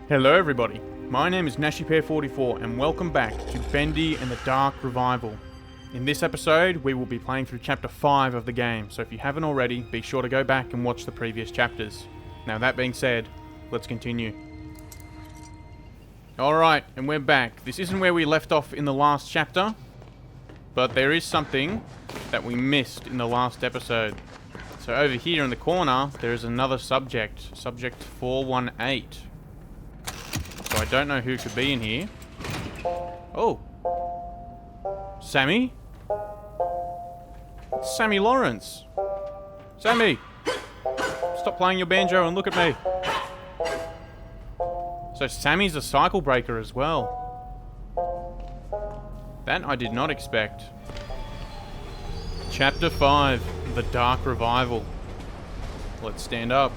Hello everybody, my name is NashiPair44 and welcome back to Bendy and the Dark Revival. In this episode, we will be playing through Chapter 5 of the game, so if you haven't already, be sure to go back and watch the previous chapters. Now that being said, let's continue. Alright, and we're back. This isn't where we left off in the last chapter, but there is something that we missed in the last episode. So over here in the corner, there is another subject, Subject 418. So I don't know who could be in here. Oh. Sammy? It's Sammy Lawrence. Sammy! Stop playing your banjo and look at me. So Sammy's a cycle breaker as well. That I did not expect. Chapter 5, The Dark Revival. Let's stand up.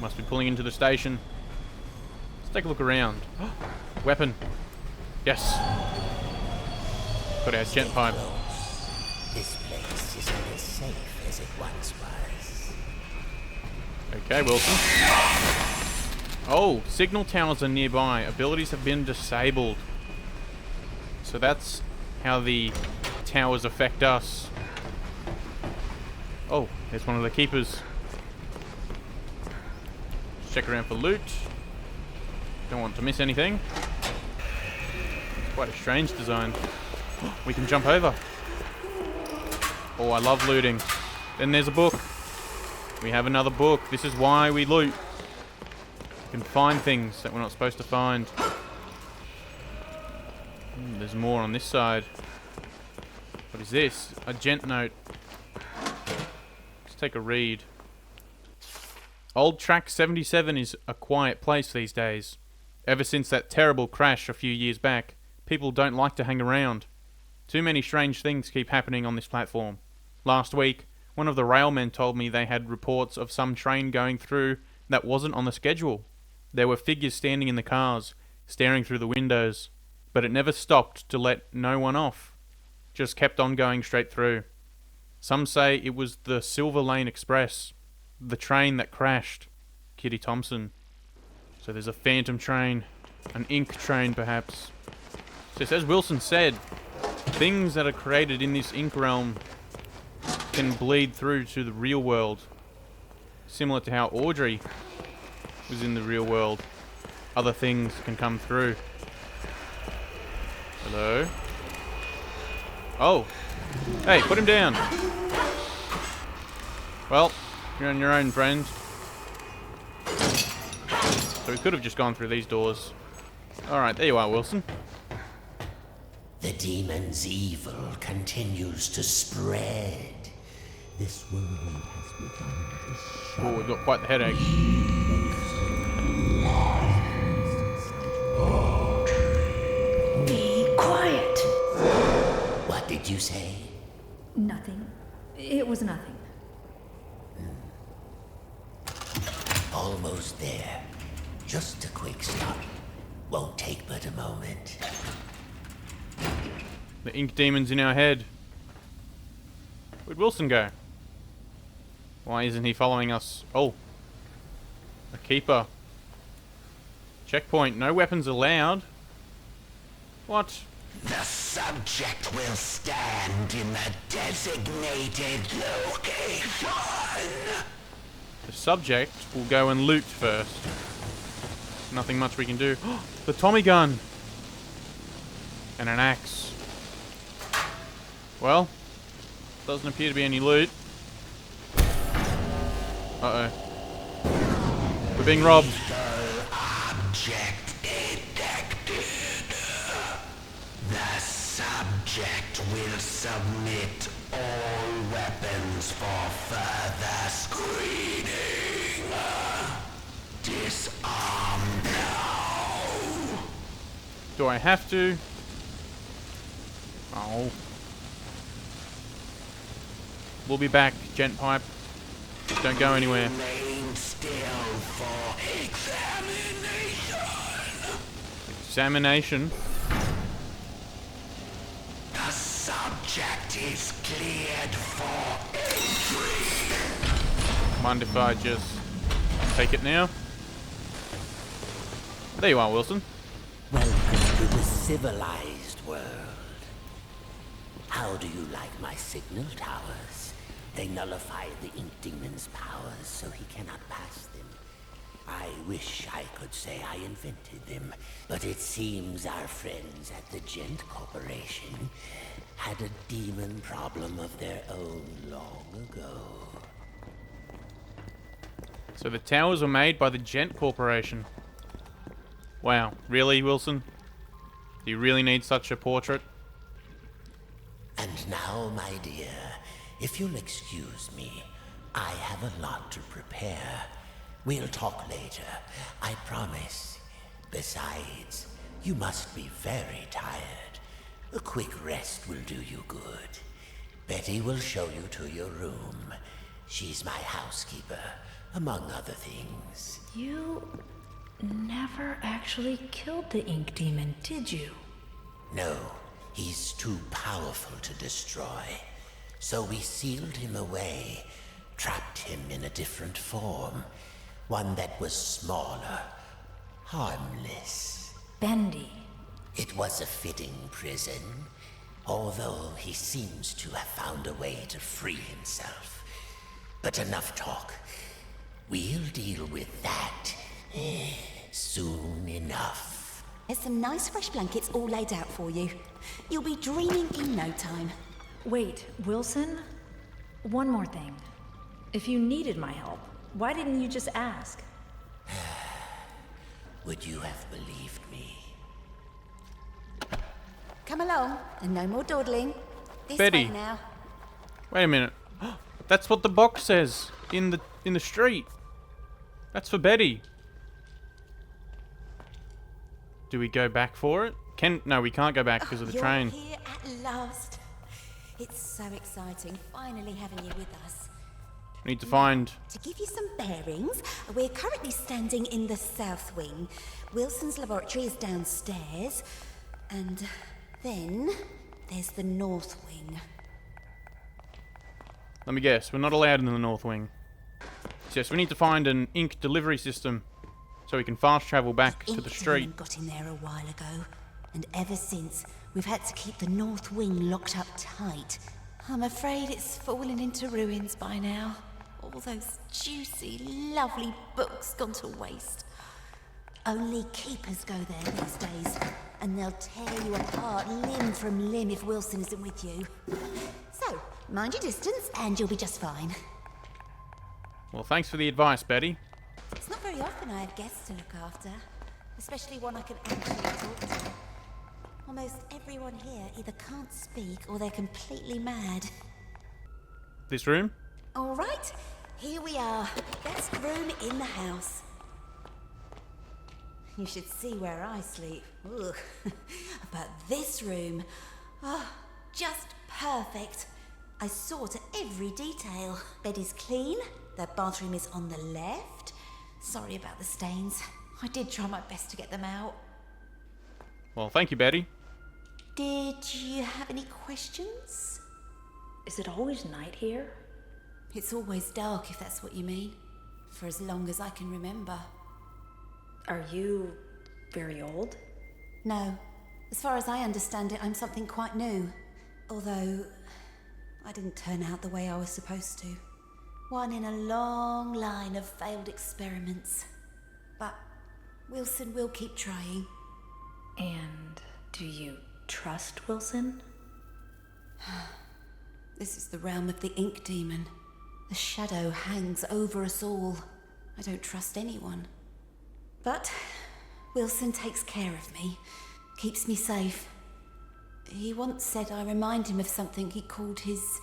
Must be pulling into the station. Let's take a look around. Weapon. Yes. Got our jet pipe. This place isn't as safe as it once was. Okay, Wilson. Oh, signal towers are nearby. Abilities have been disabled. So that's how the towers affect us. Oh, there's one of the keepers. Check around for loot. Don't want to miss anything. It's quite a strange design. We can jump over. Oh, I love looting. Then there's a book. We have another book. This is why we loot. We can find things that we're not supposed to find. There's more on this side. What is this? A gent note. Let's take a read. Old Track 77 is a quiet place these days. Ever since that terrible crash a few years back, people don't like to hang around. Too many strange things keep happening on this platform. Last week, one of the railmen told me they had reports of some train going through that wasn't on the schedule. There were figures standing in the cars, staring through the windows, but it never stopped to let no one off. Just kept on going straight through. Some say it was the Silver Lane Express. The train that crashed. Kitty Thompson. So there's a phantom train. An ink train, perhaps. So as Wilson said, things that are created in this ink realm can bleed through to the real world. Similar to how Audrey was in the real world. Other things can come through. Hello? Oh. Hey, put him down. Well, you're on your own, friend. So we could have just gone through these doors. Alright, there you are, Wilson. The demon's evil continues to spread. This world has begun to Oh, we've got quite the headache. Be quiet. What did you say? Nothing. It was nothing. Almost there. Just a quick stop. Won't take but a moment. The ink demon's in our head. Where'd Wilson go? Why isn't he following us? Oh. A keeper. Checkpoint. No weapons allowed. What? The subject will stand in the designated location. The subject will go and loot first. Nothing much we can do. The Tommy gun! And an axe. Well, doesn't appear to be any loot. Uh-oh. We're being robbed. Object detected. The subject will submit all weapons for further screening. Disarm now. Do I have to? Oh. We'll be back, gent pipe. Don't go anywhere. Remain still for examination. Examination? The subject is cleared for entry. Mind if I just Take it now. There you are, Wilson. Welcome to the civilized world. How do you like my signal towers? They nullify the Ink Demon's powers so he cannot pass them. I wish I could say I invented them, but it seems our friends at the Gent Corporation had a demon problem of their own long ago. So the towers were made by the Gent Corporation. Wow, really, Wilson? Do you really need such a portrait? And now, my dear, if you'll excuse me, I have a lot to prepare. We'll talk later, I promise. Besides, you must be very tired. A quick rest will do you good. Betty will show you to your room. She's my housekeeper, among other things. You never actually killed the Ink Demon, did you? No, he's too powerful to destroy. So we sealed him away, trapped him in a different form. One that was smaller, harmless. Bendy. It was a fitting prison, although he seems to have found a way to free himself. But enough talk. We'll deal with that soon enough. There's some nice fresh blankets all laid out for you. You'll be dreaming in no time. Wait, Wilson? One more thing. If you needed my help, why didn't you just ask? Would you have believed me? Come along, and no more dawdling. This Betty. way now. Wait a minute. That's what the box says in the street. That's for Betty. Do we go back for it? No, we can't go back because of the train. You're here at last. It's so exciting, finally having you with us. We need to find... To give you some bearings, we're currently standing in the south wing. Wilson's laboratory is downstairs. And then there's the north wing. Let me guess. We're not allowed in the north wing. Yes, we need to find an ink delivery system so we can fast travel back to the street. Ink got in there a while ago. And ever since, we've had to keep the north wing locked up tight. I'm afraid it's fallen into ruins by now. All those juicy, lovely books gone to waste. Only keepers go there these days, and they'll tear you apart limb from limb if Wilson isn't with you. So, mind your distance, and you'll be just fine. Well, thanks for the advice, Betty. It's not very often I have guests to look after, especially one I can actually talk to. Almost everyone here either can't speak or they're completely mad. This room? All right, here we are. Best room in the house. You should see where I sleep. Ugh. But this room, just perfect. I saw to every detail. Bed is clean. The bathroom is on the left. Sorry about the stains. I did try my best to get them out. Well, thank you, Betty. Did you have any questions? Is it always night here? It's always dark, if that's what you mean. For as long as I can remember. Are you very old? No. As far as I understand it, I'm something quite new. Although, I didn't turn out the way I was supposed to. One in a long line of failed experiments. But Wilson will keep trying. And do you trust Wilson? This is the realm of the Ink Demon. The shadow hangs over us all. I don't trust anyone. But Wilson takes care of me, keeps me safe. He once said I remind him of something he called his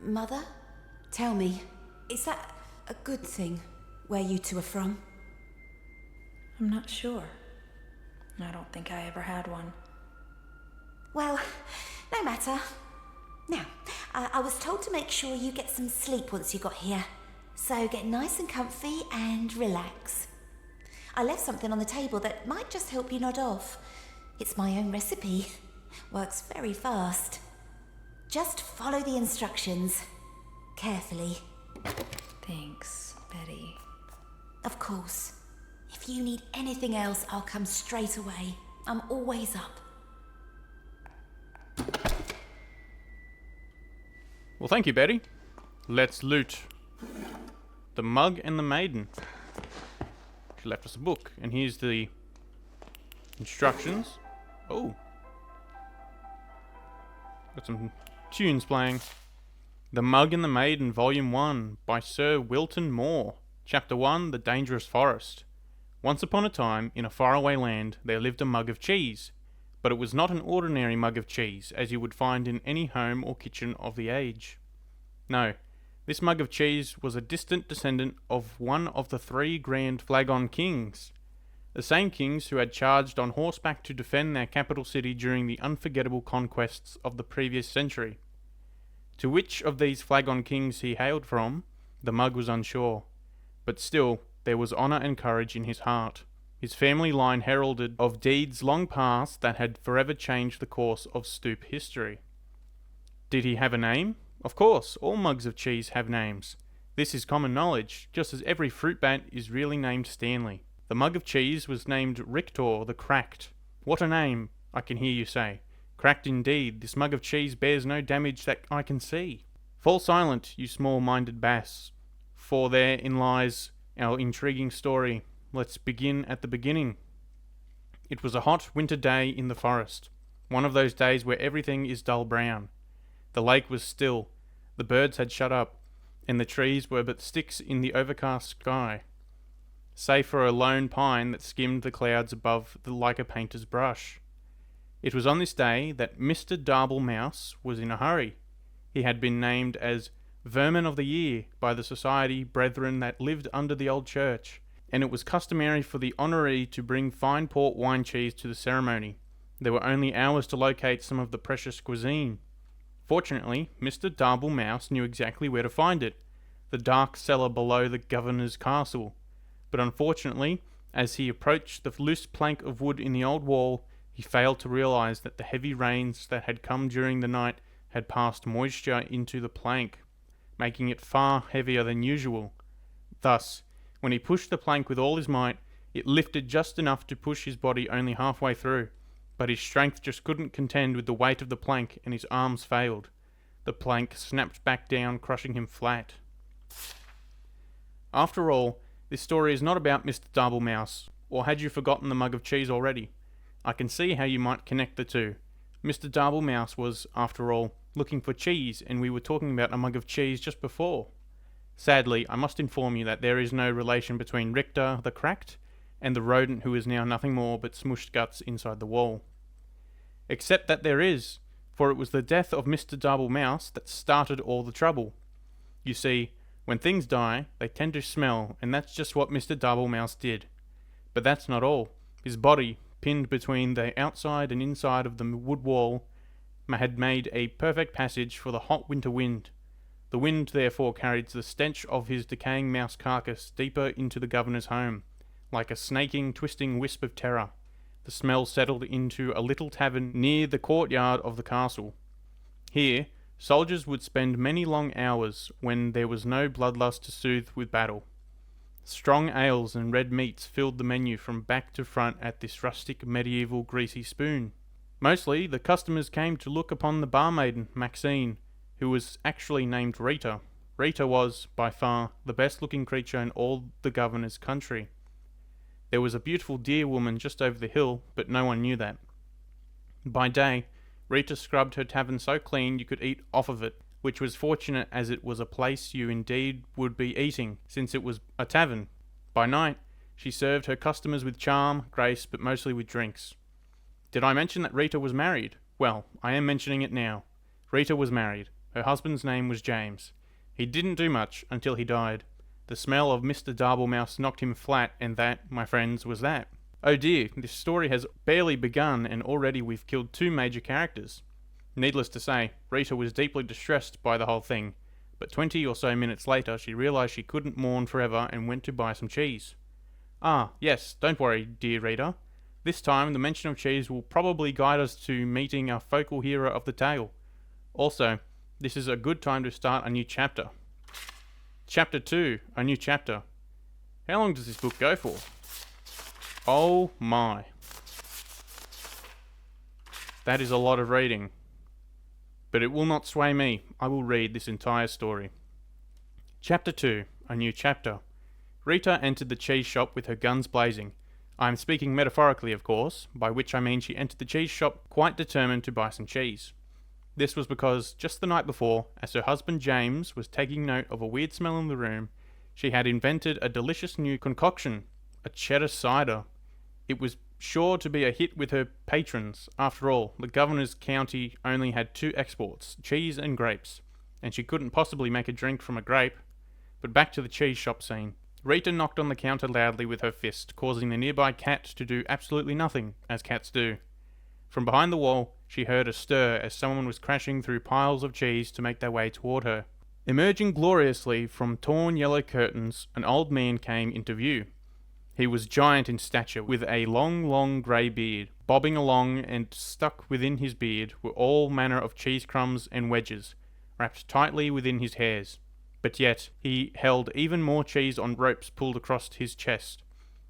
mother. Tell me, is that a good thing, where you two are from? I'm not sure. I don't think I ever had one. Well, no matter. Now, I was told to make sure you get some sleep once you got here. So get nice and comfy and relax. I left something on the table that might just help you nod off. It's my own recipe. Works very fast. Just follow the instructions. Carefully. Thanks, Betty. Of course. If you need anything else, I'll come straight away. I'm always up. Well, thank you, Betty. Let's loot the mug and the maiden. She left us a book, and here's the instructions. Oh. Got some tunes playing. The Mug and the Maiden, Volume 1, by Sir Wilton Moore. Chapter 1, The Dangerous Forest. Once upon a time, in a faraway land, there lived a mug of cheese. But it was not an ordinary mug of cheese, as you would find in any home or kitchen of the age. No, this mug of cheese was a distant descendant of one of the 3 grand Flagon kings. The same kings who had charged on horseback to defend their capital city during the unforgettable conquests of the previous century. To which of these Flagon kings he hailed from, the mug was unsure. But still, there was honour and courage in his heart. His family line heralded of deeds long past that had forever changed the course of Stoop history. Did he have a name? Of course, all mugs of cheese have names. This is common knowledge, just as every fruit bat is really named Stanley. The mug of cheese was named Rictor the Cracked. What a name, I can hear you say. Cracked indeed, this mug of cheese bears no damage that I can see. Fall silent, you small-minded bass, for therein lies our intriguing story. Let's begin at the beginning. It was a hot winter day in the forest, one of those days where everything is dull brown. The lake was still, the birds had shut up, and the trees were but sticks in the overcast sky, save for a lone pine that skimmed the clouds above like a painter's brush. It was on this day that Mr. Darble Mouse was in a hurry. He had been named as Vermin of the Year by the society brethren that lived under the old church, and it was customary for the honoree to bring fine port wine cheese to the ceremony. There were only hours to locate some of the precious cuisine. Fortunately, Mr. Darble Mouse knew exactly where to find it, the dark cellar below the governor's castle. But unfortunately, as he approached the loose plank of wood in the old wall, he failed to realize that the heavy rains that had come during the night had passed moisture into the plank, making it far heavier than usual. Thus, when he pushed the plank with all his might, it lifted just enough to push his body only halfway through, but his strength just couldn't contend with the weight of the plank, and his arms failed. The plank snapped back down, crushing him flat. After all, this story is not about Mr. Darble Mouse, or had you forgotten the mug of cheese already? I can see how you might connect the two. Mr. Darble Mouse was, after all, looking for cheese, and we were talking about a mug of cheese just before. Sadly, I must inform you that there is no relation between Richter the Cracked and the rodent who is now nothing more but smushed guts inside the wall. Except that there is, for it was the death of Mr. Darble Mouse that started all the trouble. You see, when things die, they tend to smell, and that's just what Mr. Darble Mouse did. But that's not all. His body, pinned between the outside and inside of the wood wall, had made a perfect passage for the hot winter wind. The wind therefore carried the stench of his decaying mouse carcass deeper into the governor's home, like a snaking, twisting wisp of terror. The smell settled into a little tavern near the courtyard of the castle. Here, soldiers would spend many long hours when there was no bloodlust to soothe with battle. Strong ales and red meats filled the menu from back to front at this rustic, medieval, greasy spoon. Mostly, the customers came to look upon the barmaiden, Maxine, who was actually named Rita. Rita was, by far, the best-looking creature in all the governor's country. There was a beautiful deer woman just over the hill, but no one knew that. By day, Rita scrubbed her tavern so clean you could eat off of it, which was fortunate as it was a place you indeed would be eating, since it was a tavern. By night, she served her customers with charm, grace, but mostly with drinks. Did I mention that Rita was married? Well, I am mentioning it now. Rita was married. Her husband's name was James. He didn't do much until he died. The smell of Mr. Darble Mouse knocked him flat, and that, my friends, was that. Oh dear, this story has barely begun, and already we've killed 2 major characters. Needless to say, Rita was deeply distressed by the whole thing, but 20 or so minutes later she realised she couldn't mourn forever and went to buy some cheese. Ah, yes, don't worry, dear reader. This time the mention of cheese will probably guide us to meeting our focal hero of the tale. Also, this is a good time to start a new chapter. Chapter 2, a new chapter. How long does this book go for? Oh my. That is a lot of reading. But it will not sway me. I will read this entire story. Chapter 2. A New Chapter. Rita entered the cheese shop with her guns blazing. I am speaking metaphorically, of course, by which I mean she entered the cheese shop quite determined to buy some cheese. This was because, just the night before, as her husband James was taking note of a weird smell in the room, she had invented a delicious new concoction, a cheddar cider. It was sure to be a hit with her patrons. After all, the governor's county only had 2 exports, cheese and grapes, and she couldn't possibly make a drink from a grape. But back to the cheese shop scene. Rita knocked on the counter loudly with her fist, causing the nearby cat to do absolutely nothing, as cats do. From behind the wall, she heard a stir as someone was crashing through piles of cheese to make their way toward her. Emerging gloriously from torn yellow curtains, an old man came into view. He was giant in stature, with a long grey beard. Bobbing along and stuck within his beard were all manner of cheese crumbs and wedges, wrapped tightly within his hairs. But yet he held even more cheese on ropes pulled across his chest,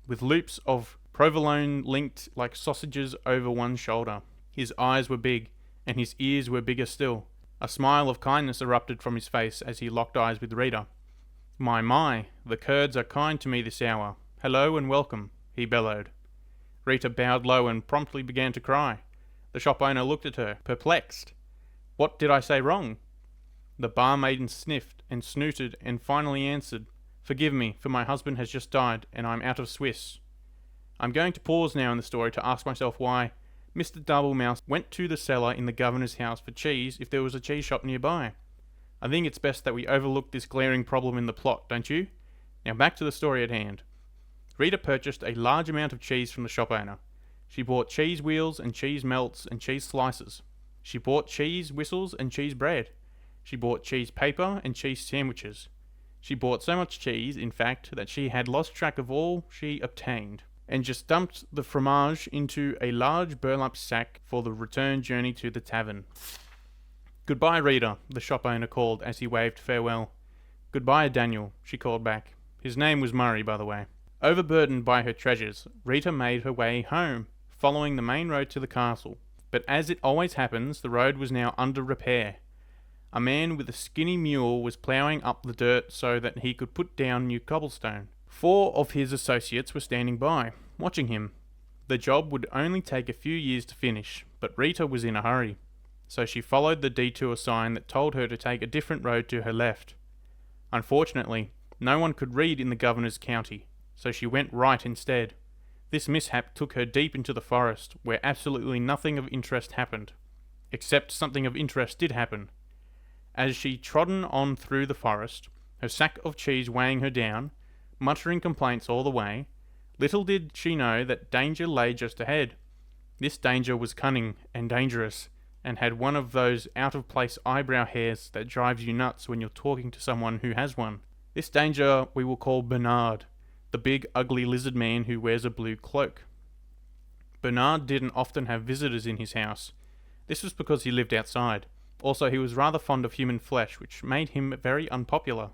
with loops of provolone linked like sausages over one shoulder. His eyes were big, and his ears were bigger still. A smile of kindness erupted from his face as he locked eyes with Rita. My, the Kurds are kind to me this hour. Hello and welcome, he bellowed. Rita bowed low and promptly began to cry. The shop owner looked at her, perplexed. What did I say wrong? The barmaiden sniffed and snooted and finally answered, Forgive me, for my husband has just died and I'm out of Swiss. I'm going to pause now in the story to ask myself why Mr. Doublemouse went to the cellar in the governor's house for cheese if there was a cheese shop nearby. I think it's best that we overlook this glaring problem in the plot, don't you? Now back to the story at hand. Rita purchased a large amount of cheese from the shop owner. She bought cheese wheels and cheese melts and cheese slices. She bought cheese whistles and cheese bread. She bought cheese paper and cheese sandwiches. She bought so much cheese, in fact, that she had lost track of all she obtained, and just dumped the fromage into a large burlap sack for the return journey to the tavern. Goodbye, Rita, the shop owner called as he waved farewell. Goodbye, Daniel, she called back. His name was Murray, by the way. Overburdened by her treasures, Rita made her way home, following the main road to the castle. But as it always happens, the road was now under repair. A man with a skinny mule was ploughing up the dirt so that he could put down new cobblestone. 4 of his associates were standing by, watching him. The job would only take a few years to finish, but Rita was in a hurry, so she followed the detour sign that told her to take a different road to her left. Unfortunately, no one could read in the governor's county, so she went right instead. This mishap took her deep into the forest, where absolutely nothing of interest happened. Except something of interest did happen. As she trodden on through the forest, her sack of cheese weighing her down, muttering complaints all the way, little did she know that danger lay just ahead. This danger was cunning and dangerous, and had one of those out-of-place eyebrow hairs that drives you nuts when you're talking to someone who has one. This danger we will call Bernard, the big ugly lizard man who wears a blue cloak. Bernard didn't often have visitors in his house. This was because he lived outside. Also, he was rather fond of human flesh, which made him very unpopular.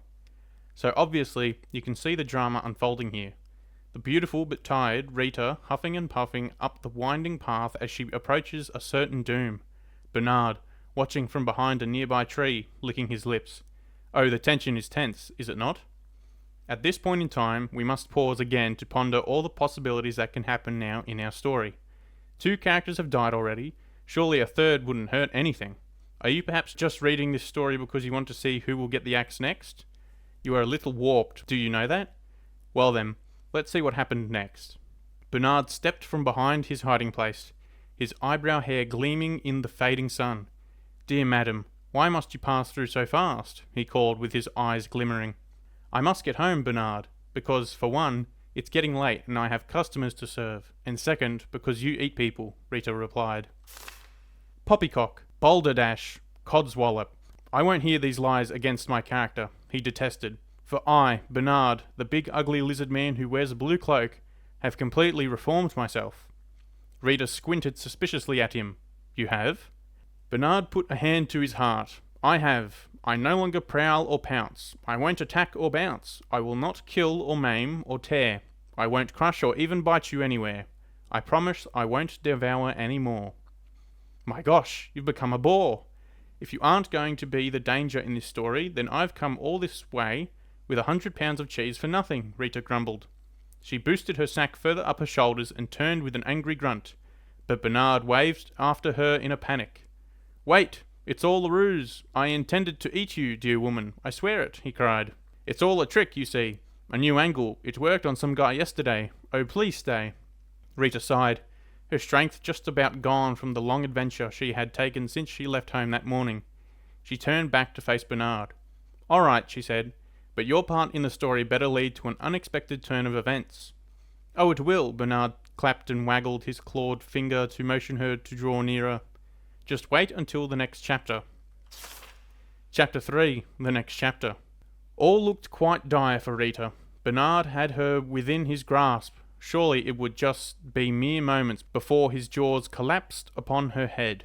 So obviously, you can see the drama unfolding here. The beautiful but tired Rita huffing and puffing up the winding path as she approaches a certain doom. Bernard, watching from behind a nearby tree, licking his lips. Oh, the tension is tense, is it not? At this point in time, we must pause again to ponder all the possibilities that can happen now in our story. 2 characters have died already. Surely a third wouldn't hurt anything. Are you perhaps just reading this story because you want to see who will get the axe next? You are a little warped, do you know that? Well then, let's see what happened next. Bernard stepped from behind his hiding place, his eyebrow hair gleaming in the fading sun. Dear madam, why must you pass through so fast? He called with his eyes glimmering. I must get home, Bernard, because, for one, it's getting late and I have customers to serve, and second, because you eat people, Rita replied. Poppycock, balderdash, codswallop. I won't hear these lies against my character, he detested, for I, Bernard, the big ugly lizard man who wears a blue cloak, have completely reformed myself. Rita squinted suspiciously at him. You have? Bernard put a hand to his heart. I I no longer prowl or pounce. I won't attack or bounce. I will not kill or maim or tear. I won't crush or even bite you anywhere. I promise I won't devour any more. My gosh, you've become a bore. If you aren't going to be the danger in this story, then I've come all this way with 100 pounds of cheese for nothing, Rita grumbled. She boosted her sack further up her shoulders and turned with an angry grunt, but Bernard waved after her in a panic. Wait, it's all a ruse. I intended to eat you, dear woman. I swear it, he cried. It's all a trick, you see. A new angle. It worked on some guy yesterday. Oh, please stay. Rita sighed, her strength just about gone from the long adventure she had taken since she left home that morning. She turned back to face Bernard. All right, she said, but your part in the story better lead to an unexpected turn of events. Oh, it will, Bernard clapped and waggled his clawed finger to motion her to draw nearer. Just wait until the next chapter. Chapter 3, the next chapter. All looked quite dire for Rita. Bernard had her within his grasp. Surely it would just be mere moments before his jaws collapsed upon her head.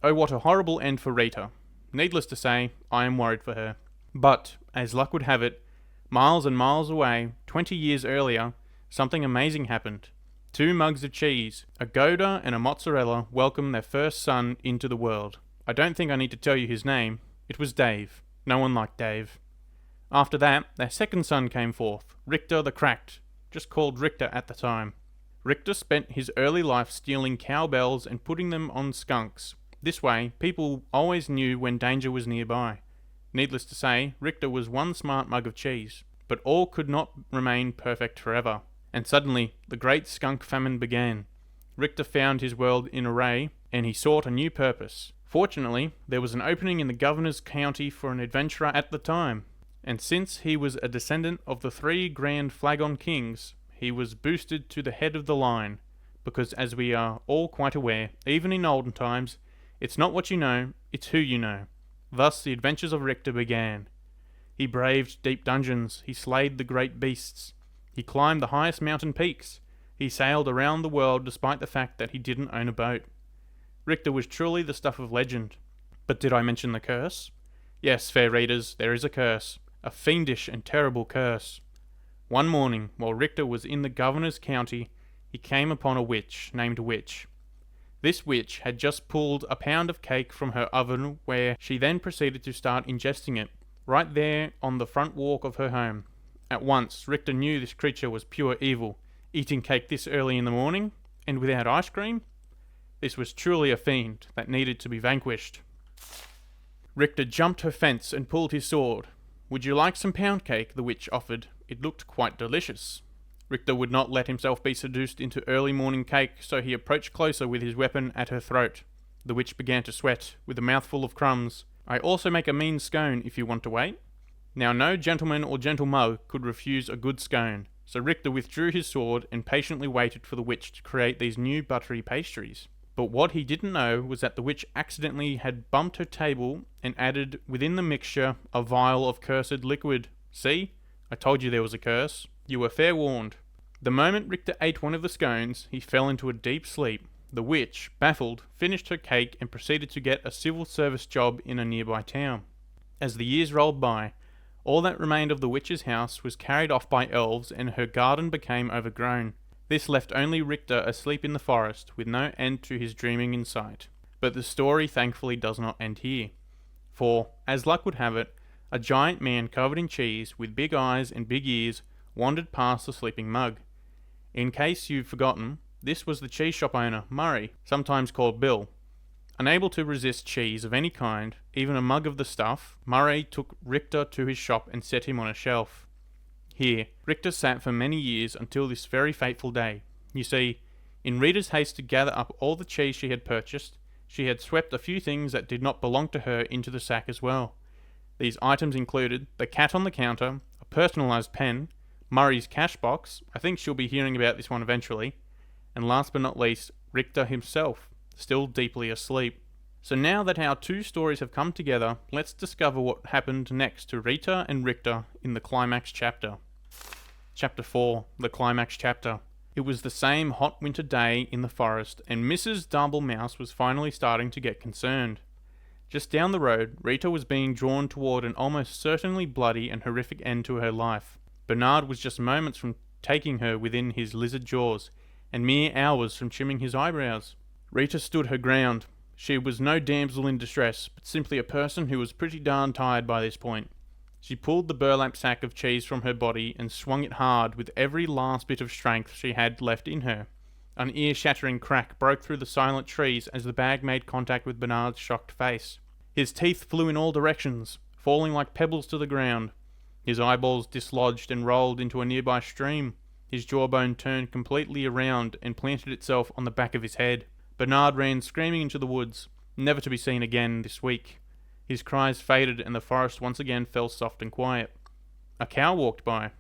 Oh, what a horrible end for Rita. Needless to say, I am worried for her. But, as luck would have it, miles and miles away, 20 years earlier, something amazing happened. 2 mugs of cheese, a Gouda and a mozzarella, welcomed their first son into the world. I don't think I need to tell you his name. It was Dave. No one liked Dave. After that, their second son came forth, Richter the Cracked, just called Richter at the time. Richter spent his early life stealing cowbells and putting them on skunks. This way, people always knew when danger was nearby. Needless to say, Richter was one smart mug of cheese, but all could not remain perfect forever. And suddenly, the great skunk famine began. Richter found his world in array, and he sought a new purpose. Fortunately, there was an opening in the governor's county for an adventurer at the time, and since he was a descendant of the 3 grand Flagon kings, he was boosted to the head of the line, because as we are all quite aware, even in olden times, it's not what you know, it's who you know. Thus the adventures of Richter began. He braved deep dungeons, he slayed the great beasts, he climbed the highest mountain peaks, he sailed around the world despite the fact that he didn't own a boat. Richter was truly the stuff of legend. But did I mention the curse? Yes, fair readers, there is a curse. A fiendish and terrible curse. One morning, while Richter was in the governor's county, he came upon a witch named Witch. This witch had just pulled a pound of cake from her oven, where she then proceeded to start ingesting it, right there on the front walk of her home. At once, Richter knew this creature was pure evil. Eating cake this early in the morning, and without ice cream? This was truly a fiend that needed to be vanquished. Richter jumped her fence and pulled his sword. Would you like some pound cake? The witch offered. It looked quite delicious. Richter would not let himself be seduced into early morning cake, so he approached closer with his weapon at her throat. The witch began to sweat, with a mouthful of crumbs. I also make a mean scone if you want to wait. Now no gentleman or gentle mug could refuse a good scone, so Richter withdrew his sword and patiently waited for the witch to create these new buttery pastries. But what he didn't know was that the witch accidentally had bumped her table and added within the mixture a vial of cursed liquid. See? I told you there was a curse. You were fair warned. The moment Richter ate one of the scones, he fell into a deep sleep. The witch, baffled, finished her cake and proceeded to get a civil service job in a nearby town. As the years rolled by, all that remained of the witch's house was carried off by elves and her garden became overgrown. This left only Richter asleep in the forest, with no end to his dreaming in sight. But the story thankfully does not end here. For, as luck would have it, a giant man covered in cheese, with big eyes and big ears, wandered past the sleeping mug. In case you've forgotten, this was the cheese shop owner, Murray, sometimes called Bill. Unable to resist cheese of any kind, even a mug of the stuff, Murray took Richter to his shop and set him on a shelf. Here, Richter sat for many years until this very fateful day. You see, in Rita's haste to gather up all the cheese she had purchased, she had swept a few things that did not belong to her into the sack as well. These items included the cat on the counter, a personalised pen, Murray's cash box, I think she'll be hearing about this one eventually, and last but not least, Richter himself, still deeply asleep. So now that our 2 stories have come together, let's discover what happened next to Rita and Richter in the climax chapter. Chapter 4, the climax chapter. It was the same hot winter day in the forest, and Mrs. Double Mouse was finally starting to get concerned. Just down the road, Rita was being drawn toward an almost certainly bloody and horrific end to her life. Bernard was just moments from taking her within his lizard jaws, and mere hours from trimming his eyebrows. Rita stood her ground. She was no damsel in distress, but simply a person who was pretty darn tired by this point. She pulled the burlap sack of cheese from her body and swung it hard with every last bit of strength she had left in her. An ear-shattering crack broke through the silent trees as the bag made contact with Bernard's shocked face. His teeth flew in all directions, falling like pebbles to the ground. His eyeballs dislodged and rolled into a nearby stream. His jawbone turned completely around and planted itself on the back of his head. Bernard ran screaming into the woods, never to be seen again this week. His cries faded and the forest once again fell soft and quiet. A cow walked by.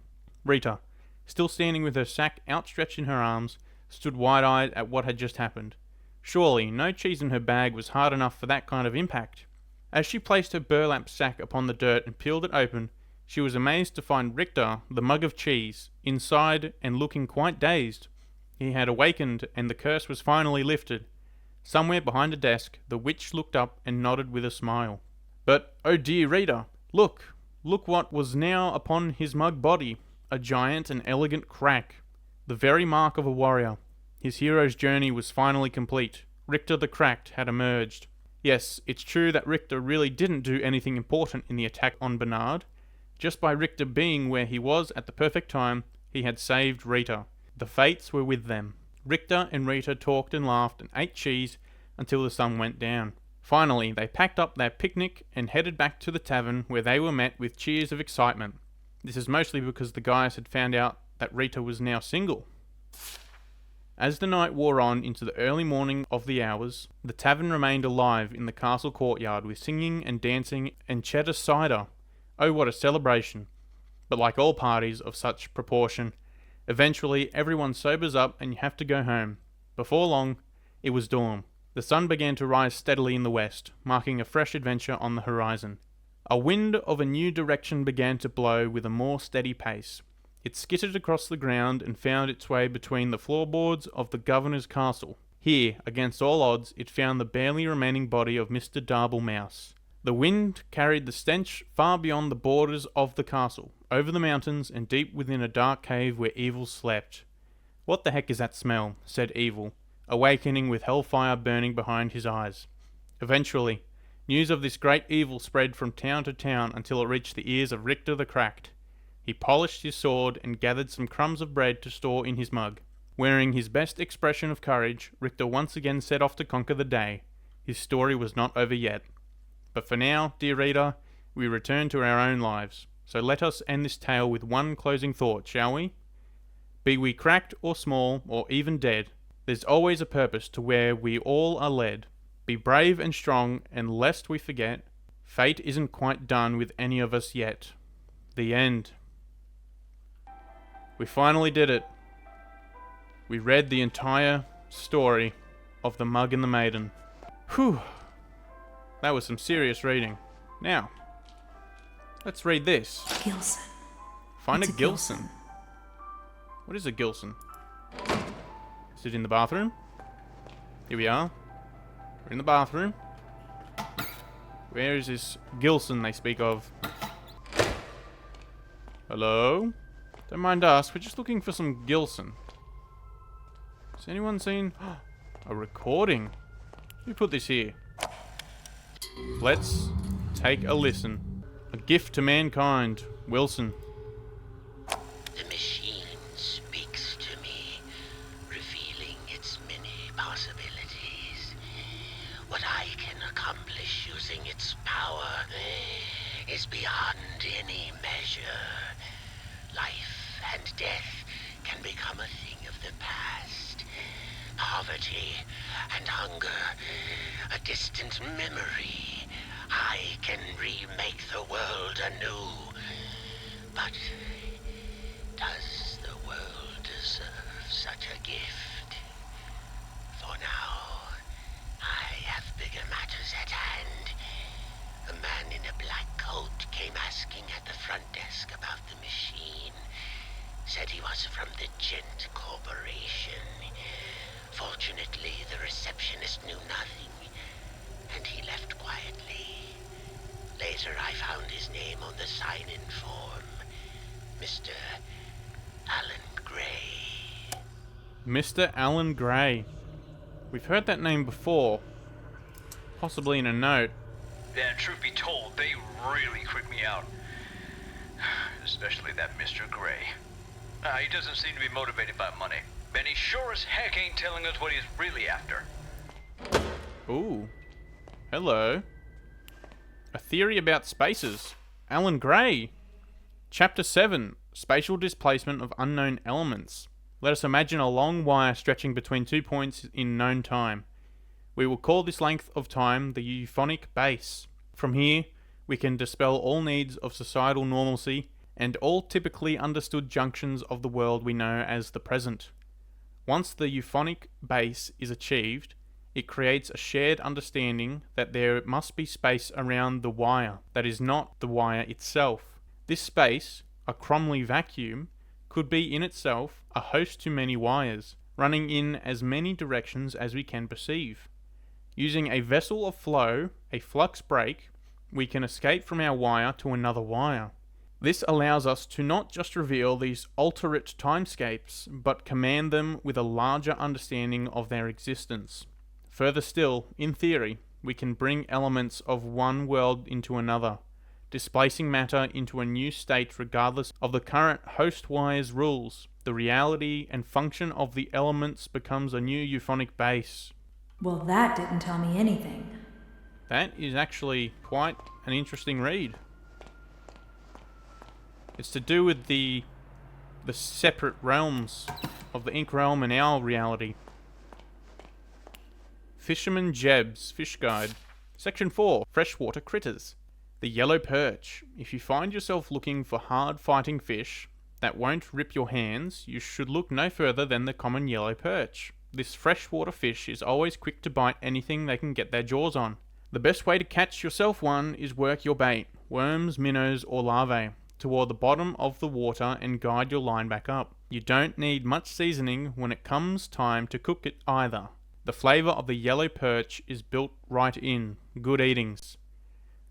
Rita, still standing with her sack outstretched in her arms, stood wide-eyed at what had just happened. Surely, no cheese in her bag was hard enough for that kind of impact. As she placed her burlap sack upon the dirt and peeled it open, she was amazed to find Richter, the mug of cheese, inside and looking quite dazed. He had awakened, and the curse was finally lifted. Somewhere behind a desk, the witch looked up and nodded with a smile. But, oh dear Rita, look what was now upon his mug body, a giant and elegant crack. The very mark of a warrior. His hero's journey was finally complete. Richter the Cracked had emerged. Yes, it's true that Richter really didn't do anything important in the attack on Bernard. Just by Richter being where he was at the perfect time, he had saved Rita. The fates were with them. Richter and Rita talked and laughed and ate cheese until the sun went down. Finally, they packed up their picnic and headed back to the tavern where they were met with cheers of excitement. This is mostly because the guys had found out that Rita was now single. As the night wore on into the early morning of the hours, the tavern remained alive in the castle courtyard with singing and dancing and cheddar cider. Oh, what a celebration. But like all parties of such proportion, eventually everyone sobers up and you have to go home. Before long, it was dawn. The sun began to rise steadily in the west, marking a fresh adventure on the horizon. A wind of a new direction began to blow with a more steady pace. It skittered across the ground and found its way between the floorboards of the governor's castle. Here, against all odds, it found the barely remaining body of Mr. Darble Mouse. The wind carried the stench far beyond the borders of the castle, over the mountains and deep within a dark cave where Evil slept. "What the heck is that smell?" said Evil, awakening with hellfire burning behind his eyes. Eventually, news of this great evil spread from town to town until it reached the ears of Richter the Cracked. He polished his sword and gathered some crumbs of bread to store in his mug. Wearing his best expression of courage, Richter once again set off to conquer the day. His story was not over yet. But for now, dear reader, we return to our own lives. So let us end this tale with one closing thought, shall we? Be we cracked or small or even dead, there's always a purpose to where we all are led. Be brave and strong, and lest we forget, fate isn't quite done with any of us yet. The end. We finally did it. We read the entire story of The Mug and the Maiden. Whew. That was some serious reading. Now, let's read this. Gilson. Find It's a Gilson. What is a Gilson? Is it in the bathroom? Here we are. We're in the bathroom. Where is this Gilson they speak of? Hello? Don't mind us, we're just looking for some Gilson. Has anyone seen a recording? Let me put this here. Let's take a listen. A gift to mankind. Wilson. The machine speaks to me, revealing its many possibilities. What I can accomplish using its power is beyond any measure. Life and death can become a thing of the past. Poverty and hunger, a distant memory. I can remake the world anew. But does the world deserve such a gift? For now, I have bigger matters at hand. A man in a black coat came asking at the front desk about the machine. Said he was from the Gent Corporation. Fortunately, the receptionist knew nothing. and he left quietly. Later I found his name on the sign-in form. Mr. Alan Gray. Mr. Alan Gray. We've heard that name before. Possibly in a note. Yeah, truth be told, they really creep me out. Especially that Mr. Gray. He doesn't seem to be motivated by money. And he sure as heck ain't telling us what he's really after. Ooh. Hello. A theory about spaces. Alan Gray. Chapter 7. Spatial displacement of unknown elements. Let us imagine a long wire stretching between 2 points in known time. We will call this length of time the euphonic base. From here, we can dispel all needs of societal normalcy and all typically understood junctions of the world we know as the present. Once the euphonic base is achieved, it creates a shared understanding that there must be space around the wire that is not the wire itself. This space, a Cromley vacuum, could be in itself a host to many wires, running in as many directions as we can perceive. Using a vessel of flow, a flux break, we can escape from our wire to another wire. This allows us to not just reveal these alterate timescapes, but command them with a larger understanding of their existence. Further still, in theory, we can bring elements of one world into another, displacing matter into a new state regardless of the current host wire's rules. The reality and function of the elements becomes a new euphonic base. Well, that didn't tell me anything. That is actually quite an interesting read. It's to do with the separate realms of the Ink Realm and our reality. Fisherman Jeb's Fish Guide. Section 4. Freshwater Critters. The yellow perch. If you find yourself looking for hard-fighting fish that won't rip your hands, you should look no further than the common yellow perch. This freshwater fish is always quick to bite anything they can get their jaws on. The best way to catch yourself one is work your bait, worms, minnows, or larvae, toward the bottom of the water and guide your line back up. You don't need much seasoning when it comes time to cook it either. The flavour of the yellow perch is built right in. Good eatings.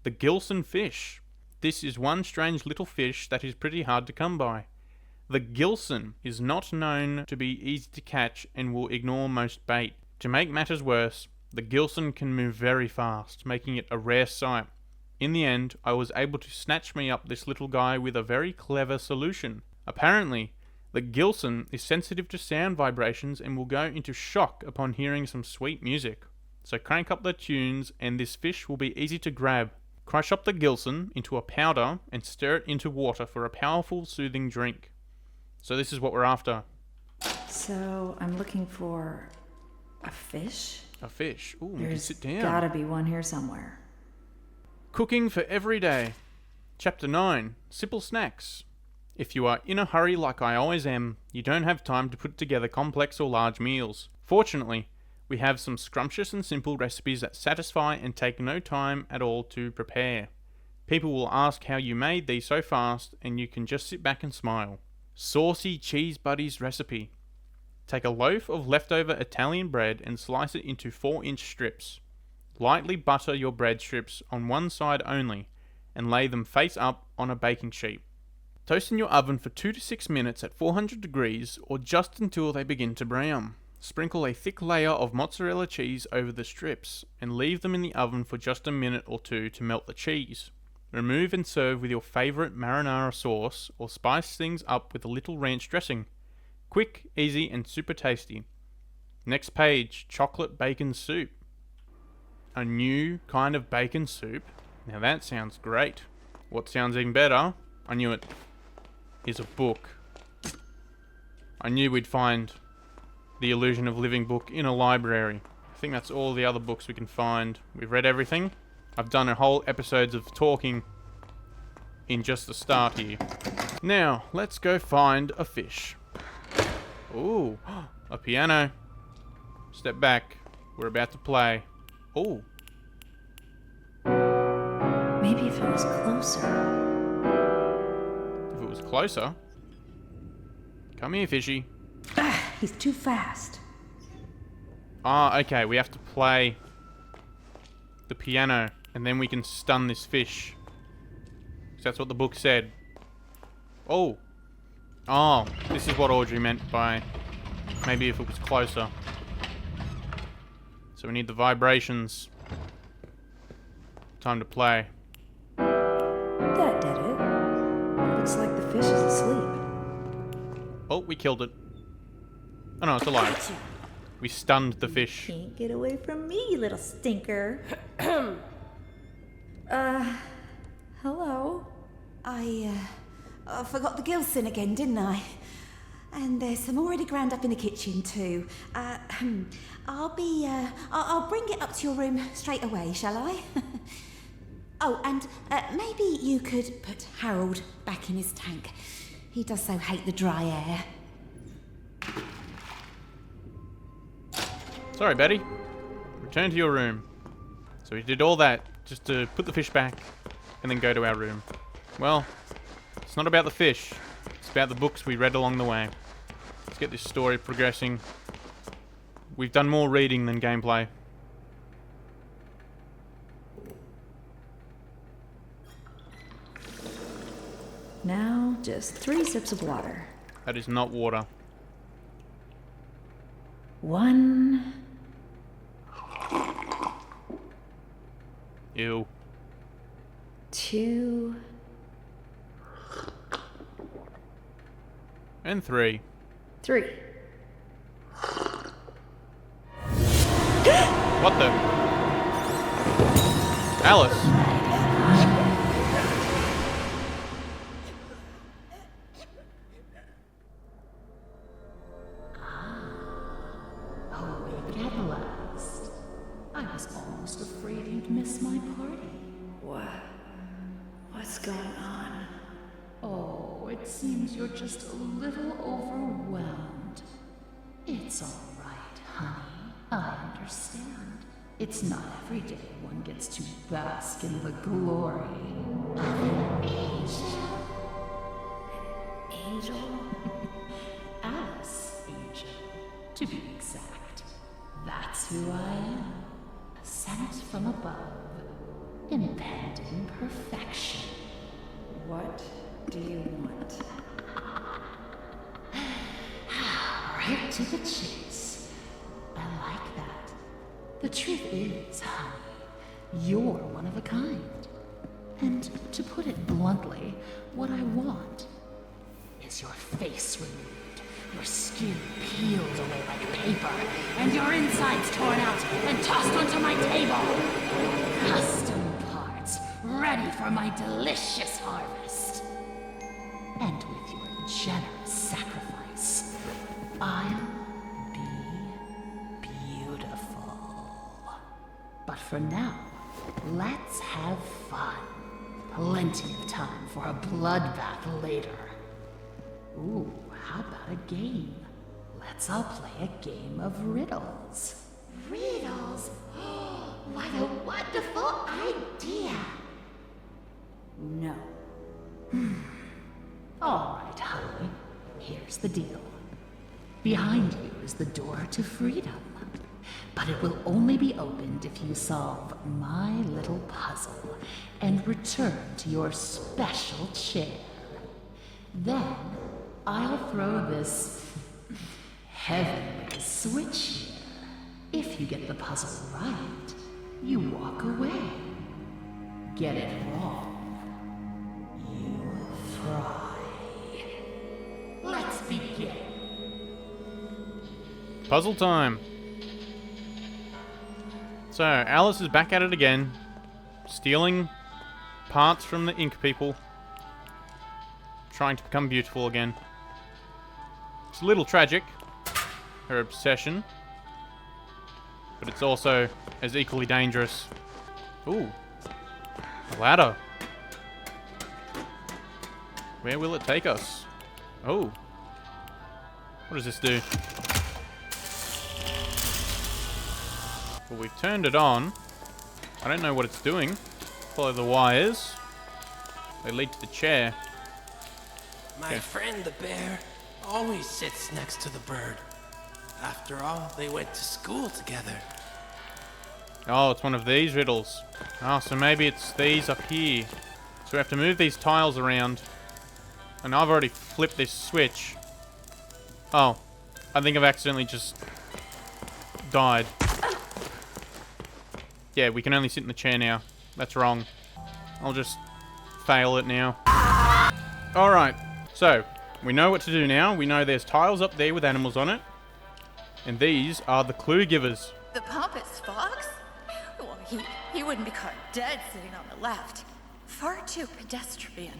The Gilson fish. This is one strange little fish that is pretty hard to come by. The Gilson is not known to be easy to catch and will ignore most bait. To make matters worse, the Gilson can move very fast, making it a rare sight. In the end, I was able to snatch me up this little guy with a very clever solution. Apparently, the Gilson is sensitive to sound vibrations and will go into shock upon hearing some sweet music. So crank up the tunes and this fish will be easy to grab. Crush up the Gilson into a powder and stir it into water for a powerful, soothing drink. So this is what we're after. So, I'm looking for a fish? A fish. Ooh, we can There's sit down. gotta be one here somewhere. Cooking for every day. Chapter 9. Simple snacks. If you are in a hurry like I always am, you don't have time to put together complex or large meals. Fortunately, we have some scrumptious and simple recipes that satisfy and take no time at all to prepare. People will ask how you made these so fast, and you can just sit back and smile. Saucy Cheese Buddies recipe. Take a loaf of leftover Italian bread and slice it into 4-inch strips. Lightly butter your bread strips on one side only, and lay them face up on a baking sheet. Toast in your oven for 2 to 6 minutes at 400 degrees, or just until they begin to brown. Sprinkle a thick layer of mozzarella cheese over the strips, and leave them in the oven for just a minute or two to melt the cheese. Remove and serve with your favourite marinara sauce, or spice things up with a little ranch dressing. Quick, easy, and super tasty. Next page, chocolate bacon soup. A new kind of bacon soup. Now that sounds great. What sounds even better, I knew it, is a book. I knew we'd find The Illusion of Living book in a library. I think that's all the other books we can find. We've read everything. I've done a whole episodes of talking in just the start here. Now, let's go find a fish. Ooh, a piano. Step back. We're about to play. Ooh. Maybe if it was closer. If it was closer. Come here, fishy. He's too fast. Ah, okay, we have to play the piano, and then we can stun this fish. 'Cause that's what the book said. Oh. Oh, this is what Audrey meant by maybe if it was closer. So we need the vibrations. Time to play. That did it. Looks like the fish is asleep. Oh, we killed it. Oh no, it's alive. We stunned the fish. Can't get away from me, you little stinker. Hello? I forgot the Gilson again, didn't I? And there's some already ground up in the kitchen too. I'll bring it up to your room straight away, shall I? Oh, and maybe you could put Harold back in his tank. He does so hate the dry air. Sorry, Betty. Return to your room. So we did all that just to put the fish back and then go to our room. Well, it's not about the fish. It's about the books we read along the way. Let's get this story progressing. We've done more reading than gameplay. Now, just 3 sips of water. That is not water. 1. Ew. 2. And 3. 3. What the? Alice. Awake at last. I was almost afraid you'd miss my party. What's going on? Oh, it seems you're just a little overwhelmed. It's all right, honey. I understand. It's not every day one gets to bask in the glory of an angel. Angel? Alice, angel, to be exact. That's who I am. Sent from above. Impending perfection. What do you want? Right to the chase. I like that. The truth is, honey, you're one of a kind. And to put it bluntly, what I want is your face removed, your skin peeled away like paper, and your insides torn out and tossed onto my table. Custom parts, ready for my delicious harvest. And with your generous sacrifice, I'll be beautiful. But for now, let's have fun. Plenty of time for a bloodbath later. Ooh, how about a game? Let's all play a game of riddles. Riddles? What a wonderful idea! No. All right, honey. Here's the deal. Behind you is the door to freedom. But it will only be opened if you solve my little puzzle and return to your special chair. Then I'll throw this heavenly switch here. If you get the puzzle right, you walk away. Get it wrong, you fry. Let's begin. Puzzle time. So, Alice is back at it again. Stealing parts from the ink people. Trying to become beautiful again. It's a little tragic, her obsession. But it's also as equally dangerous. Ooh. A ladder. Where will it take us? Oh. What does this do? Well, we've turned it on. I don't know what it's doing. Follow the wires. They lead to the chair. My friend the bear always sits next to the bird. After all, they went to school together. Oh, it's one of these riddles. Oh, so maybe it's these up here. So we have to move these tiles around. And I've already flipped this switch. Oh, I think I've accidentally just died. Yeah, we can only sit in the chair now. That's wrong. I'll just fail it now. Alright, so we know what to do now. We know there's tiles up there with animals on it. And these are the clue givers. The pompous fox? Well, he wouldn't be caught dead sitting on the left. Far too pedestrian.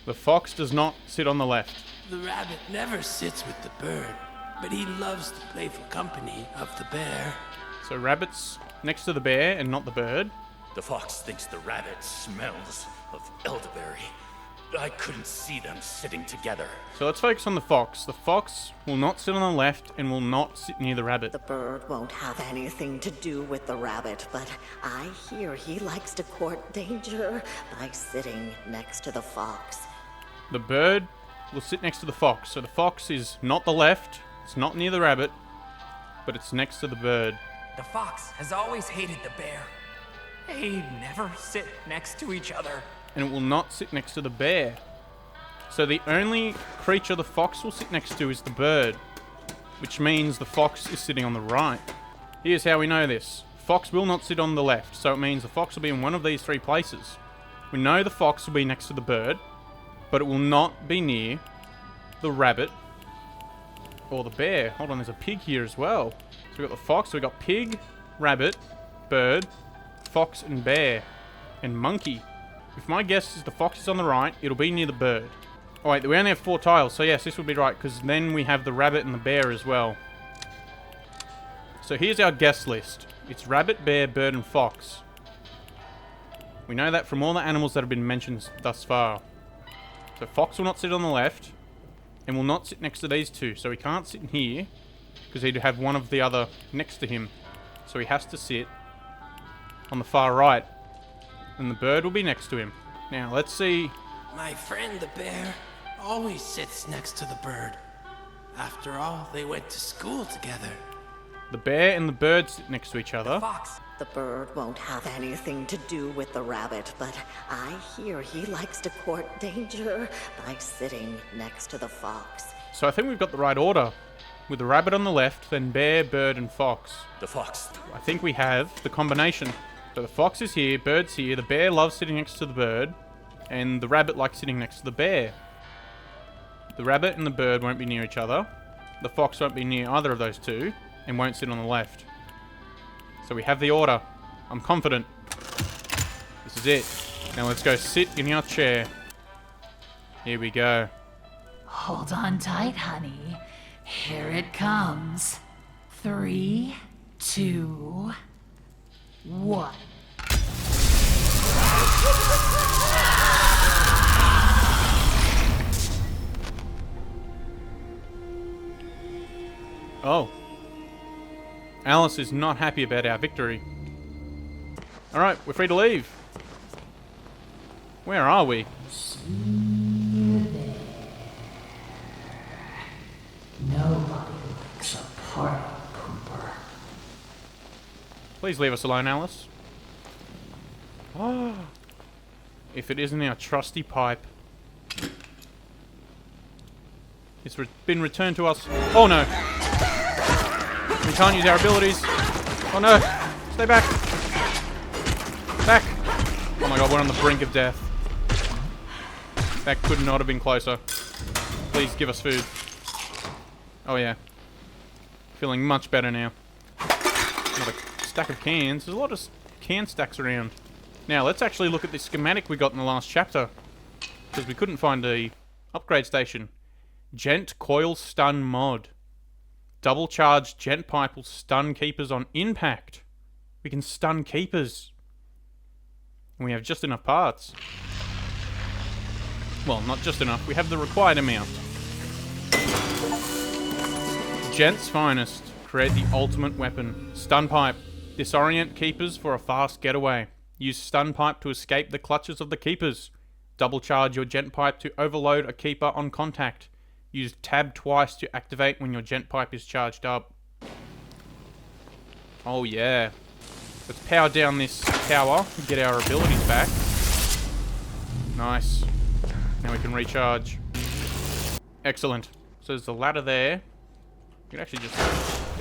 The fox does not sit on the left. The rabbit never sits with the bird, but he loves the playful company of the bear. So rabbit's next to the bear and not the bird. The fox thinks the rabbit smells of elderberry. I couldn't see them sitting together. So let's focus on the fox. The fox will not sit on the left and will not sit near the rabbit. The bird won't have anything to do with the rabbit, but I hear he likes to court danger by sitting next to the fox. The bird will sit next to the fox. So the fox is not the left, it's not near the rabbit, but it's next to the bird. The fox has always hated the bear. They never sit next to each other. And it will not sit next to the bear. So the only creature the fox will sit next to is the bird, which means the fox is sitting on the right. Here's how we know this. Fox will not sit on the left, so it means the fox will be in one of these three places. We know the fox will be next to the bird, but it will not be near the rabbit or the bear. Hold on, there's a pig here as well. So we've got the fox, so we've got pig, rabbit, bird, fox and bear, and monkey. If my guess is the fox is on the right, it'll be near the bird. Oh wait, we only have 4 tiles, so yes, this would be right, because then we have the rabbit and the bear as well. So here's our guess list. It's rabbit, bear, bird, and fox. We know that from all the animals that have been mentioned thus far. So fox will not sit on the left, and will not sit next to these two, so he can't sit in here, because he'd have one of the other next to him. So he has to sit on the far right. And the bird will be next to him. Now, let's see. My friend the bear always sits next to the bird. After all, they went to school together. The bear and the bird sit next to each other. Fox. The bird won't have anything to do with the rabbit, but I hear he likes to court danger by sitting next to the fox. So I think we've got the right order. With the rabbit on the left, then bear, bird, and fox. The fox. I think we have the combination. So the fox is here, bird's here, the bear loves sitting next to the bird, and the rabbit likes sitting next to the bear. The rabbit and the bird won't be near each other. The fox won't be near either of those two, and won't sit on the left. So we have the order. I'm confident. This is it. Now let's go sit in our chair. Here we go. Hold on tight, honey. Here it comes. 3, 2, 1. Oh. Alice is not happy about our victory. Alright, we're free to leave. Where are we? Nobody likes a party pooper. Please leave us alone, Alice. Oh. If it isn't our trusty pipe. It's been returned to us. Oh no! We can't use our abilities. Oh no! Stay back! Back! Oh my god, we're on the brink of death. That could not have been closer. Please give us food. Oh yeah. Feeling much better now. Another stack of cans. There's a lot of can stacks around. Now, let's actually look at this schematic we got in the last chapter. Because we couldn't find a upgrade station. Gent Coil Stun Mod. Double charged gent pipe will stun keepers on impact. We can stun keepers. And we have just enough parts. Well, not just enough. We have the required amount. Gent's finest. Create the ultimate weapon. Stun pipe. Disorient keepers for a fast getaway. Use stun pipe to escape the clutches of the keepers. Double charge your gent pipe to overload a keeper on contact. Use tab twice to activate when your gent pipe is charged up. Oh yeah. Let's power down this tower and get our abilities back. Nice. Now we can recharge. Excellent. So there's the ladder there. We can actually just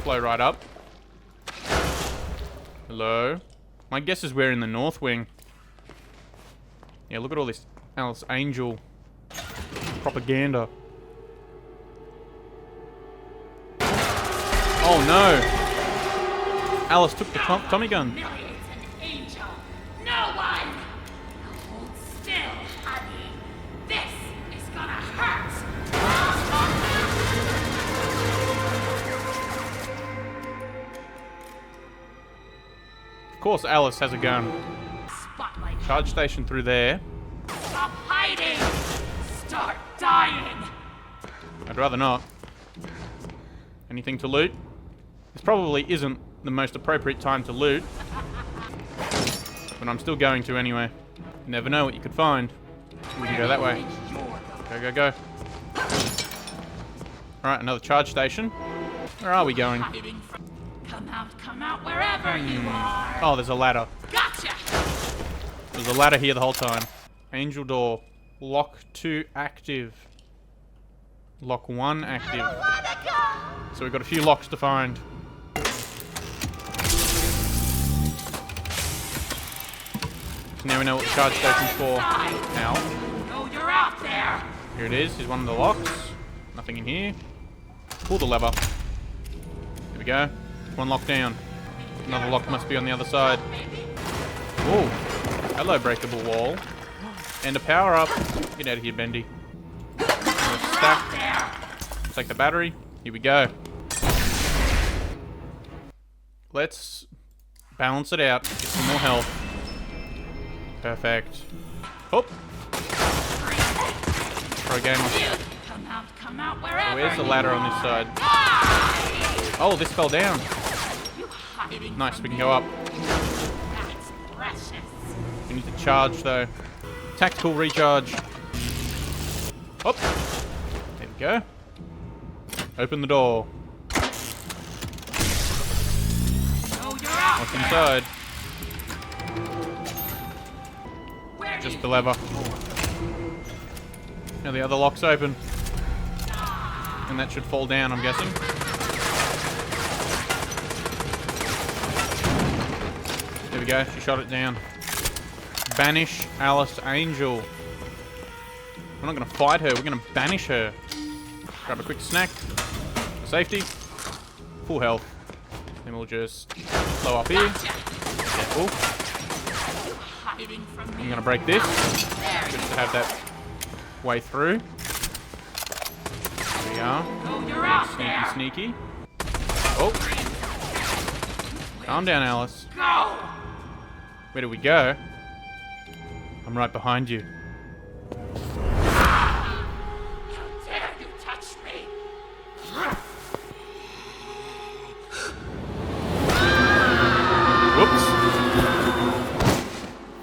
flow right up. Hello. My guess is we're in the North Wing. Yeah, look at all this Alice Angel propaganda. Oh no! Alice took the Tommy gun. Humiliates an angel. No one. Hold still, honey. This is gonna hurt. Of course, Alice has a gun. Spotlight. Charge station through there. Stop hiding. Start dying. I'd rather not. Anything to loot? This probably isn't the most appropriate time to loot. But I'm still going to anyway. You never know what you could find. We can go that way. Go, go, go. Alright, another charge station. Where are we going? Come out wherever you are. Oh, there's a ladder. Gotcha. There's a ladder here the whole time. Angel door. Lock 2 active. Lock 1 active. So we've got a few locks to find. So now we know what the charge station's for. Ow. No, you're out there. Here it is. Here's one of the locks. Nothing in here. Pull the lever. There we go. One lock down. Another lock must be on the other side. Oh, hello, breakable wall. And a power up. Get out of here, Bendy. Stack. Take the battery. Here we go. Let's balance it out. Get some more health. Perfect. Oh. Pro gamer. Come out wherever. Where's the ladder on this side? Oh, this fell down. Nice, we can go up. That's precious. We need to charge though. Tactical recharge. Oh. There we go. Open the door. What's inside? Just the lever. Now the other lock's open. And that should fall down, I'm guessing. There we go, she shot it down. Banish Alice Angel. We're not gonna fight her, we're gonna banish her. Grab a quick snack. For safety. Full health. Then we'll just blow up here. Careful. I'm gonna break this. Good to have that way through. There we are. Sneaky, sneaky. Oh. Calm down, Alice. Where do we go? I'm right behind you. How dare you touch me? Whoops.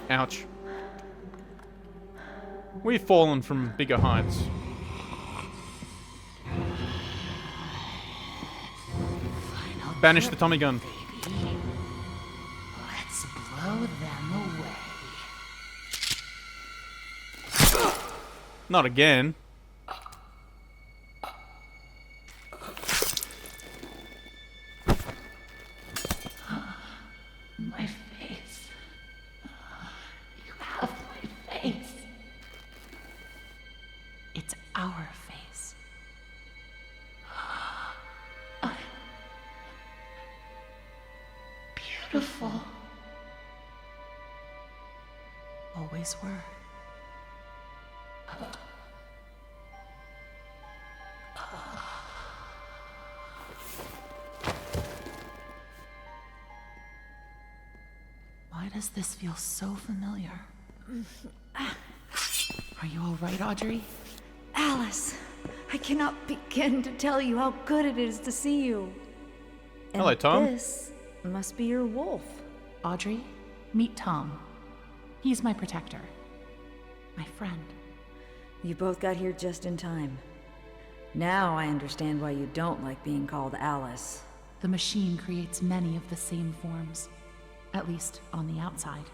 Ouch. We've fallen from bigger heights. Banish the Tommy gun. Let's blow them away. Not again. My face. You have my face. It's our face. Beautiful. Always were. Why does this feel so familiar? Are you all right, Audrey? Alice, I cannot begin to tell you how good it is to see you. And hello, Tom. This must be your wolf. Audrey, meet Tom. He's my protector. My friend. You both got here just in time. Now I understand why you don't like being called Alice. The machine creates many of the same forms. At least on the outside.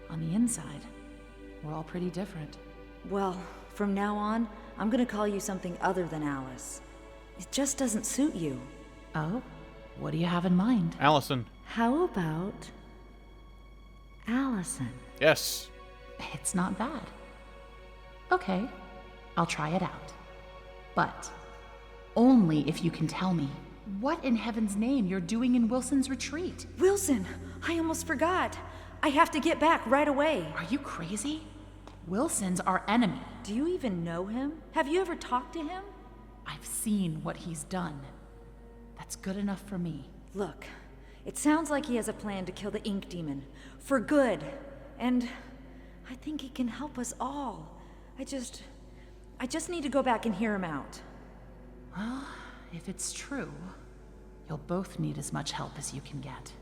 On the inside, we're all pretty different. Well, from now on, I'm gonna call you something other than Alice. It just doesn't suit you. Oh? What do you have in mind? Allison. How about Allison? Yes. It's not bad. Okay, I'll try it out. But only if you can tell me what in heaven's name you're doing in Wilson's retreat. Wilson! I almost forgot. I have to get back right away. Are you crazy? Wilson's our enemy. Do you even know him? Have you ever talked to him? I've seen what he's done. That's good enough for me. Look, it sounds like he has a plan to kill the Ink Demon. For good. And I think he can help us all. I just need to go back and hear him out. Well, if it's true, you'll both need as much help as you can get.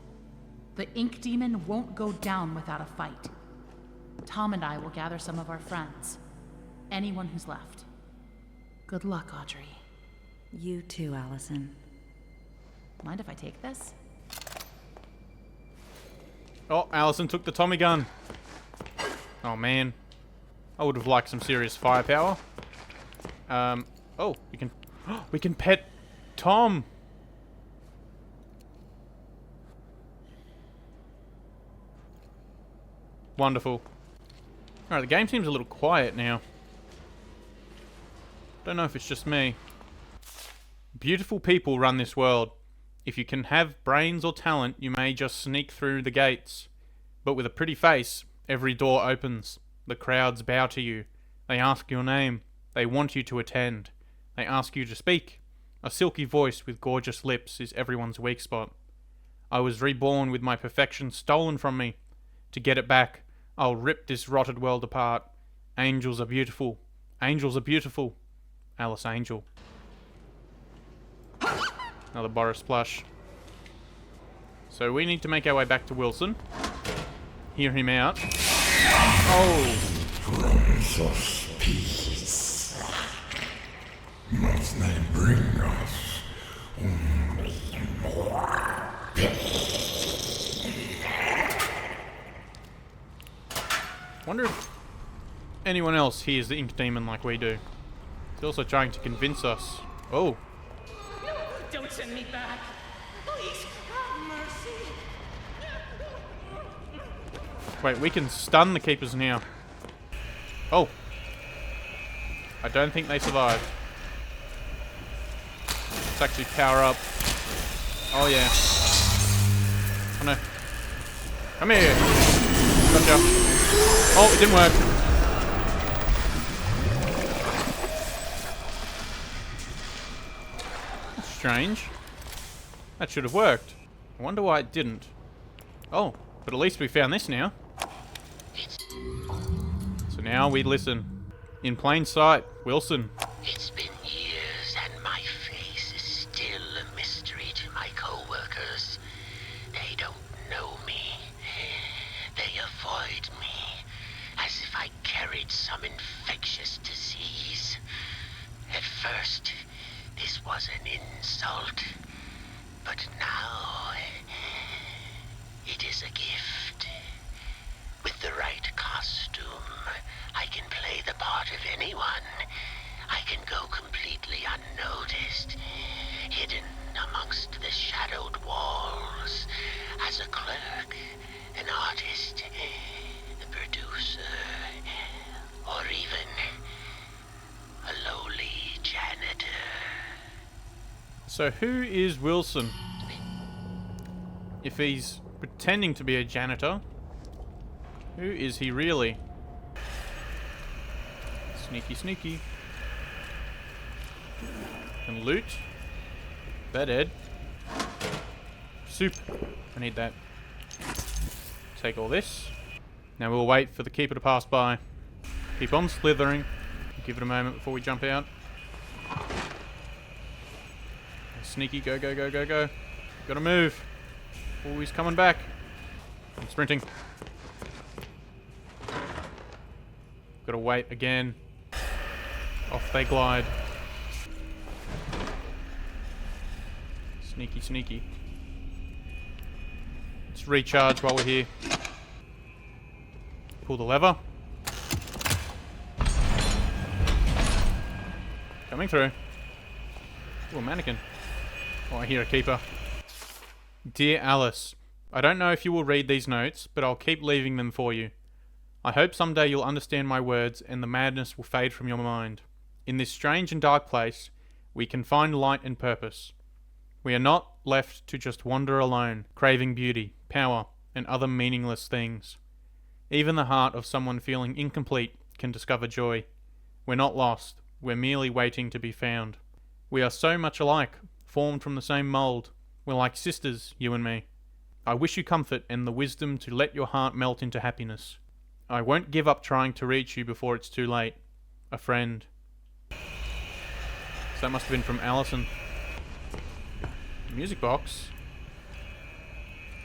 The Ink Demon won't go down without a fight. Tom and I will gather some of our friends. Anyone who's left. Good luck, Audrey. You too, Allison. Mind if I take this? Oh, Allison took the Tommy gun. Oh, man. I would have liked some serious firepower. Oh, we can pet Tom. Wonderful. Alright, the game seems a little quiet now. Don't know if it's just me. Beautiful people run this world. If you can have brains or talent, you may just sneak through the gates. But with a pretty face, every door opens. The crowds bow to you. They ask your name. They want you to attend. They ask you to speak. A silky voice with gorgeous lips is everyone's weak spot. I was reborn with my perfection stolen from me. To get it back, I'll rip this rotted world apart. Angels are beautiful. Angels are beautiful. Alice Angel. Another Boris plush. So we need to make our way back to Wilson. Hear him out. Oh! Prince of Peace. Must they bring us only more pain? Wonder if anyone else hears the Ink Demon like we do. He's also trying to convince us. Oh. No, don't send me back. Please, have mercy. Wait, we can stun the keepers now. Oh. I don't think they survived. Let's actually power up. Oh yeah. Oh no. Come here. Gotcha. Oh, it didn't work. That's strange. That should have worked. I wonder why it didn't. Oh, but at least we found this now. So now we listen. In plain sight, Wilson. It's been years and my face is still a mystery to my co-workers. They don't know me. They avoid me as if I carried some infectious disease. At first, this was an insult, but now it is a gift. With the right costume, I can play the part of anyone. I can go completely unnoticed, hidden amongst the shadowed walls, as a clerk, an artist, a producer, or even a lowly janitor. So who is Wilson? If he's pretending to be a janitor, who is he really? Sneaky, sneaky. And loot. Bed Ed. Soup. I need that. Take all this. Now we'll wait for the keeper to pass by. Keep on slithering. Give it a moment before we jump out. Sneaky, go, go, go, go, go. Gotta move. Oh, he's coming back. I'm sprinting. Gotta wait again. Off they glide. Sneaky, sneaky. It's recharge while we're here. Pull the lever. Coming through. Ooh, a mannequin. Oh, I hear a keeper. Dear Alice, I don't know if you will read these notes, but I'll keep leaving them for you. I hope someday you'll understand my words and the madness will fade from your mind. In this strange and dark place, we can find light and purpose. We are not left to just wander alone, craving beauty, power, and other meaningless things. Even the heart of someone feeling incomplete can discover joy. We're not lost, we're merely waiting to be found. We are so much alike, formed from the same mould. We're like sisters, you and me. I wish you comfort and the wisdom to let your heart melt into happiness. I won't give up trying to reach you before it's too late. A friend. So that must have been from Allison. Music box?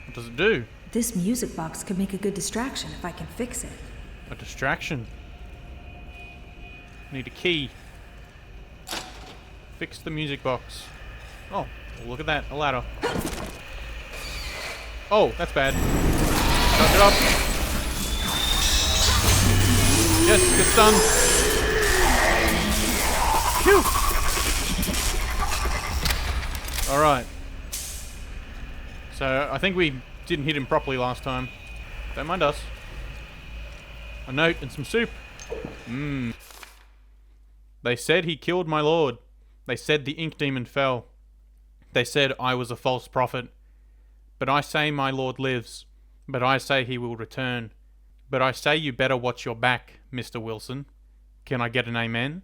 What does it do? This music box could make a good distraction if I can fix it. A distraction? Need a key. Fix the music box. Oh, well, look at that, a ladder. Oh, that's bad. Charge it up. Yes, good stun. Phew! Alright. So, I think we didn't hit him properly last time. Don't mind us. A note and some soup. They said he killed my lord. They said the ink demon fell. They said I was a false prophet. But I say my lord lives. But I say he will return. But I say you better watch your back, Mr. Wilson. Can I get an amen?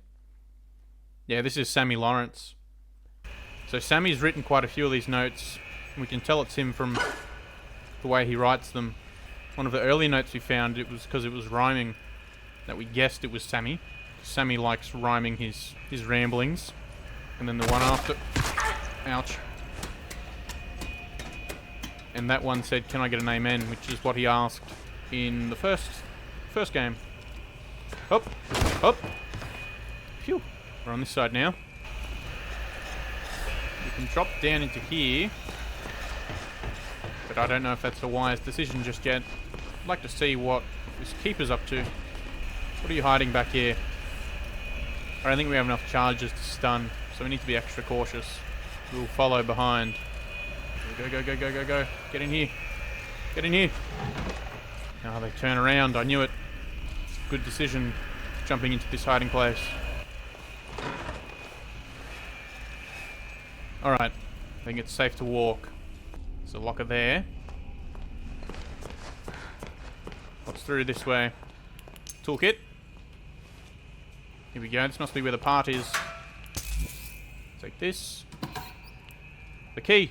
Yeah, this is Sammy Lawrence. So Sammy's written quite a few of these notes. We can tell it's him from the way he writes them. One of the early notes we found, it was because it was rhyming that we guessed it was Sammy. Sammy likes rhyming his ramblings. And then the one after... Ouch. And that one said, can I get an amen? Which is what he asked in the first game. Up. Up. Phew. We're on this side now. We can drop down into here. But I don't know if that's a wise decision just yet. I'd like to see what this keeper's up to. What are you hiding back here? I don't think we have enough charges to stun, so we need to be extra cautious. We'll follow behind. Go, go, go, go, go, go. Get in here. Get in here. Oh, they turn around. I knew it. Good decision jumping into this hiding place. Alright. I think it's safe to walk. There's a locker there. What's through this way? Toolkit. Here we go. This must be where the part is. Take this. The key.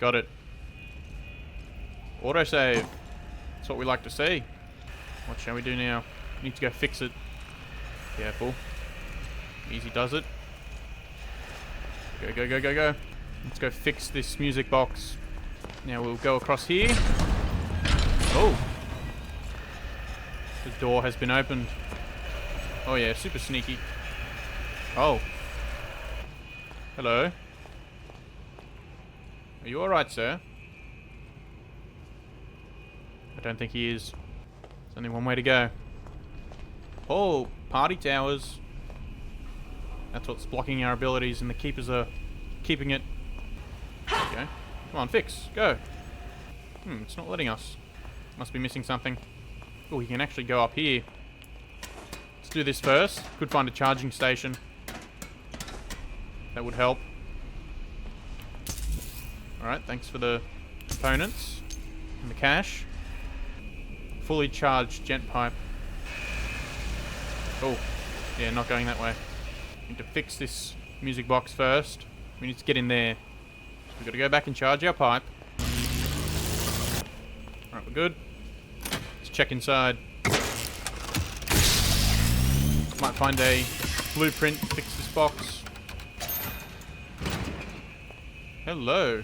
Got it. Autosave. That's what we like to see. What shall we do now? We need to go fix it. Careful. Easy does it. Go, go, go, go, go. Let's go fix this music box. Now we'll go across here. Oh. The door has been opened. Oh yeah, super sneaky. Oh. Hello. Are you alright, sir? I don't think he is. There's only one way to go. Oh, party towers. That's what's blocking our abilities, and the keepers are keeping it. There we go. Come on, fix. Go. It's not letting us. Must be missing something. Oh, you can actually go up here. Let's do this first. Could find a charging station. That would help. Alright, thanks for the components. And the cash. Fully charged gent pipe. Oh, yeah, not going that way. Need to fix this music box first. We need to get in there. So we've got to go back and charge our pipe. Alright, we're good. Let's check inside. Might find a blueprint to fix this box. Hello.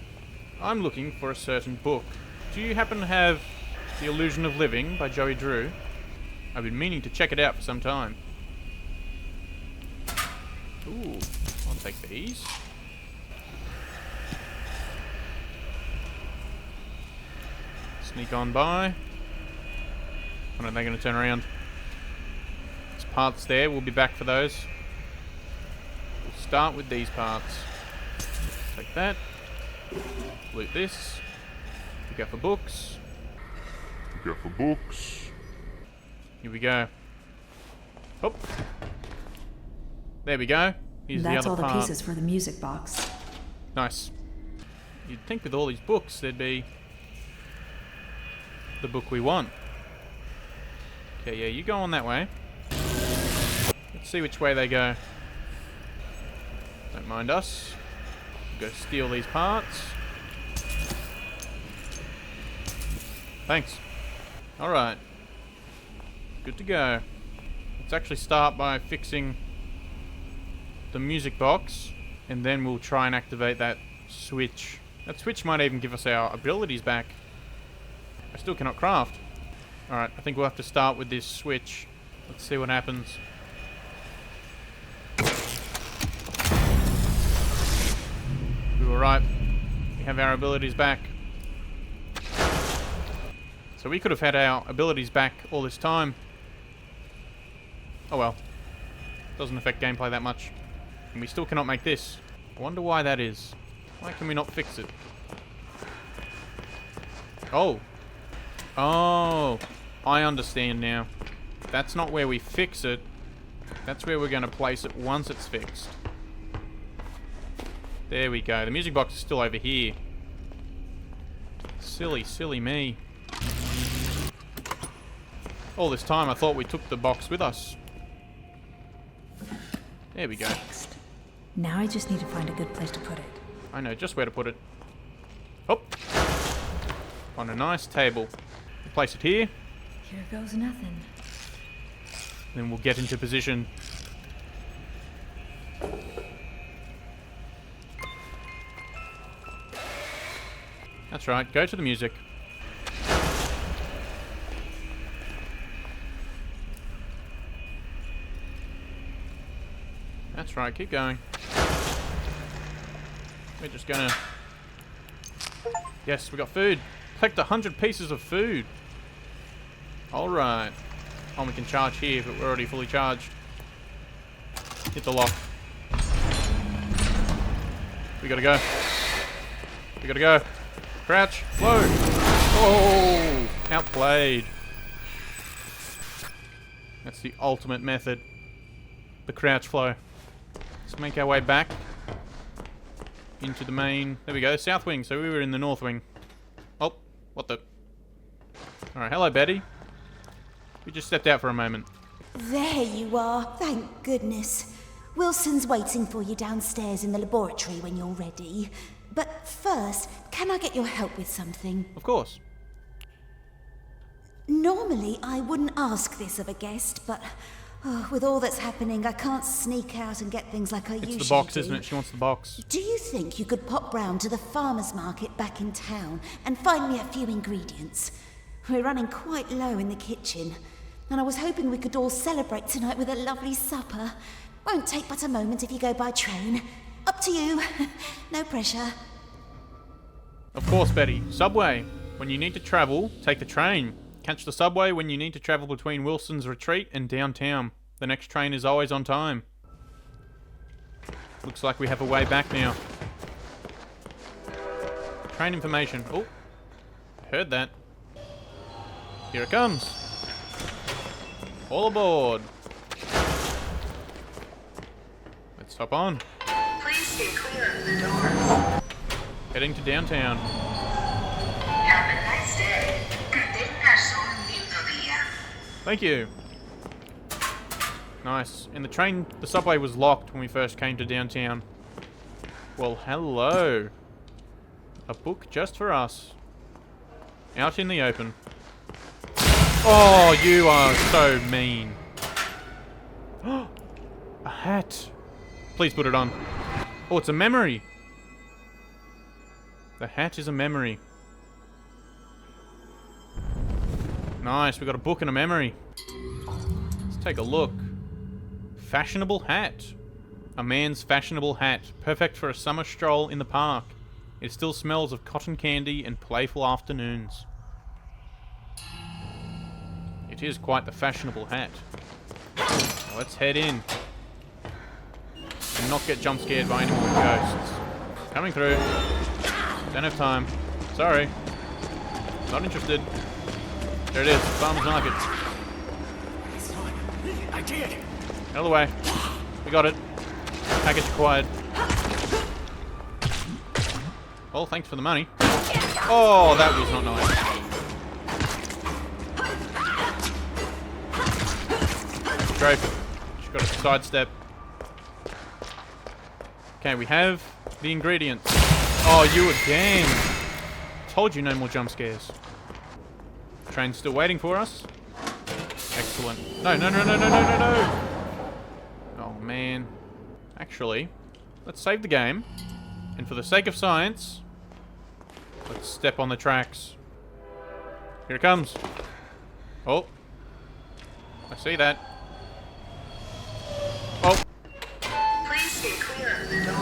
I'm looking for a certain book. Do you happen to have The Illusion of Living by Joey Drew? I've been meaning to check it out for some time. Ooh, I'll take these. Sneak on by. When are they going to turn around? There's parts there. We'll be back for those. We'll start with these parts. Take that. Loot this. We go for books. Here we go. Oh. There we go. Here's That's the all other the part. pieces for the music box. Nice. You'd think with all these books there'd be the book we want. Okay, yeah, you go on that way. Let's see which way they go. Don't mind us. We'll go steal these parts. Thanks. Alright. Good to go. Let's actually start by fixing the music box, and then we'll try and activate that switch. That switch might even give us our abilities back. I still cannot craft. Alright, I think we'll have to start with this switch. Let's see what happens. We were right. We have our abilities back. So we could have had our abilities back all this time. Oh well. Doesn't affect gameplay that much. And we still cannot make this. I wonder why that is. Why can we not fix it? Oh. Oh. I understand now. That's not where we fix it. That's where we're going to place it once it's fixed. There we go. The music box is still over here. Silly, silly me. All this time I thought we took the box with us. There we go. Fixed. Now I just need to find a good place to put it. I know just where to put it. Oh! On a nice table. We'll place it here. Here goes nothing. Then we'll get into position. That's right, go to the music. That's right, keep going. We're just gonna... Yes, we got food. Collect 100 pieces of food. Alright. Oh, we can charge here, but we're already fully charged. Hit the lock. We gotta go. We gotta go. Crouch. Float. Oh! Outplayed. That's the ultimate method. The crouch flow. Let's make our way back into the main... There we go, south wing. So we were in the north wing. Oh, what the... Alright, hello Betty. We just stepped out for a moment. There you are, thank goodness. Wilson's waiting for you downstairs in the laboratory when you're ready. But first, can I get your help with something? Of course. Normally, I wouldn't ask this of a guest, but with all that's happening, I can't sneak out and get things like I usually do. It's the box, isn't it? She wants the box. Do you think you could pop round to the farmer's market back in town and find me a few ingredients? We're running quite low in the kitchen, and I was hoping we could all celebrate tonight with a lovely supper. Won't take but a moment if you go by train. Up to you. No pressure. Of course, Betty. Subway. When you need to travel, take the train. Catch the subway when you need to travel between Wilson's Retreat and downtown. The next train is always on time. Looks like we have a way back now. Train information. Oh, heard that. Here it comes. All aboard. Let's hop on. Please stay clear of the door. Heading to downtown. Have a nice day. Tenga un lindo día. Thank you. Nice. And the train, the subway was locked when we first came to downtown. Well, hello. A book just for us. Out in the open. Oh, you are so mean. A hat. Please put it on. Oh, it's a memory. The hat is a memory. Nice, we got a book and a memory. Let's take a look. Fashionable hat. A man's fashionable hat. Perfect for a summer stroll in the park. It still smells of cotton candy and playful afternoons. It is quite the fashionable hat. Now let's head in. And not get jump scared by any more ghosts. Coming through. Don't have time. Sorry. Not interested. There it is. Farmer's Market. I did. Out of the way. We got it. Package acquired. Well, thanks for the money. Oh, that was not nice. Strafe. Just got to sidestep. Okay, we have the ingredients. Oh, you again. Told you no more jump scares. Train's still waiting for us. Excellent. No, no, no, no, no, no, no, no. Oh, man. Actually, let's save the game. And for the sake of science, let's step on the tracks. Here it comes. Oh. I see that. Oh. Please stay clear of the doors.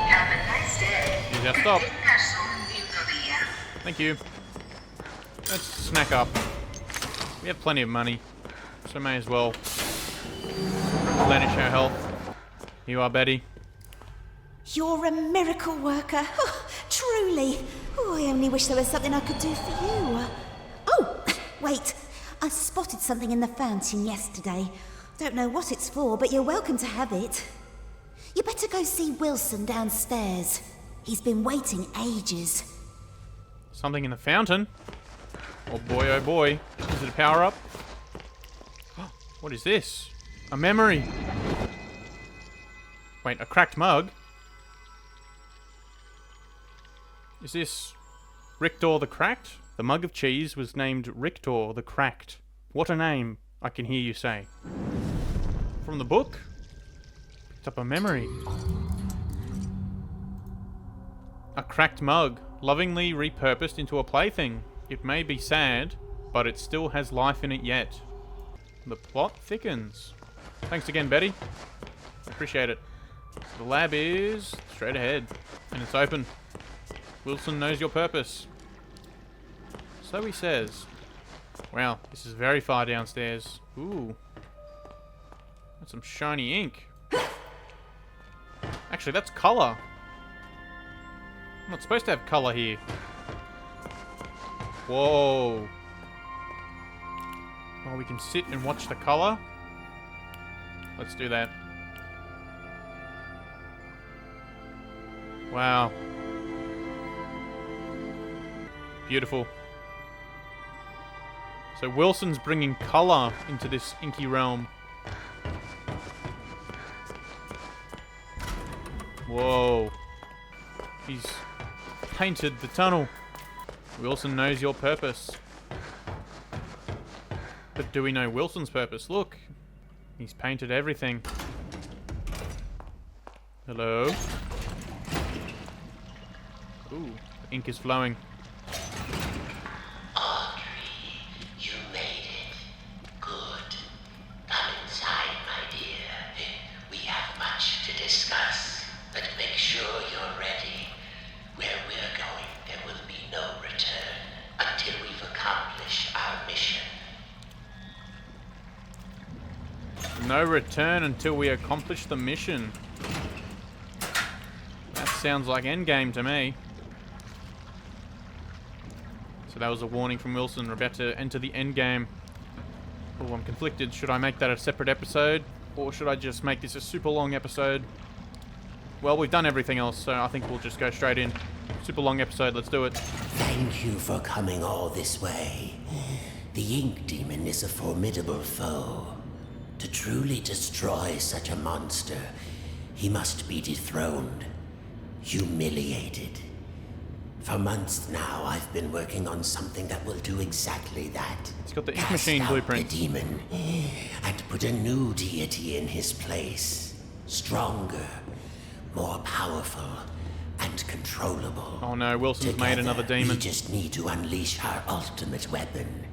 Have a nice day. Here's our stop. Good personal día. Thank you. Let's snack up. We have plenty of money, so may as well replenish our health. Here you are, Betty. You're a miracle worker. Oh, truly. Oh, I only wish there was something I could do for you. Oh, wait. I spotted something in the fountain yesterday. Don't know what it's for, but you're welcome to have it. You better go see Wilson downstairs. He's been waiting ages. Something in the fountain? Oh boy, oh boy. Is it a power-up? What is this? A memory. Wait, a cracked mug? Is this Rictor the Cracked? The mug of cheese was named Rictor the Cracked. What a name, I can hear you say. From the book? Picked up a memory. A cracked mug, lovingly repurposed into a plaything. It may be sad, but it still has life in it yet. The plot thickens. Thanks again, Betty. Appreciate it. The lab is straight ahead, and it's open. Wilson knows your purpose. So he says. Wow, this is very far downstairs. Ooh. That's some shiny ink. Actually, that's colour. I'm not supposed to have colour here. Whoa. Oh, we can sit and watch the colour. Let's do that. Wow. Beautiful. So Wilson's bringing colour into this inky realm. Whoa. He's painted the tunnel. Wilson knows your purpose. But do we know Wilson's purpose? Look. He's painted everything. Hello? Ooh, the ink is flowing. Audrey, you made it. Good. Come inside, my dear. We have much to discuss, but make sure you're ready. Where we're going, there will be no return until we've accomplished our mission. No return until we accomplish the mission. That sounds like endgame to me. So that was a warning from Wilson. We're about to enter the endgame. Oh, I'm conflicted. Should I make that a separate episode? Or should I just make this a super long episode? Well, we've done everything else, so I think we'll just go straight in. Super long episode, let's do it. Thank you for coming all this way. The Ink Demon is a formidable foe. To truly destroy such a monster, he must be dethroned, humiliated. For months now, I've been working on something that will do exactly that. It's got the ink machine blueprint. The demon, and put a new deity in his place. Stronger, more powerful, and controllable. Oh no, Wilson's Together, made another demon. We just need to unleash our ultimate weapon.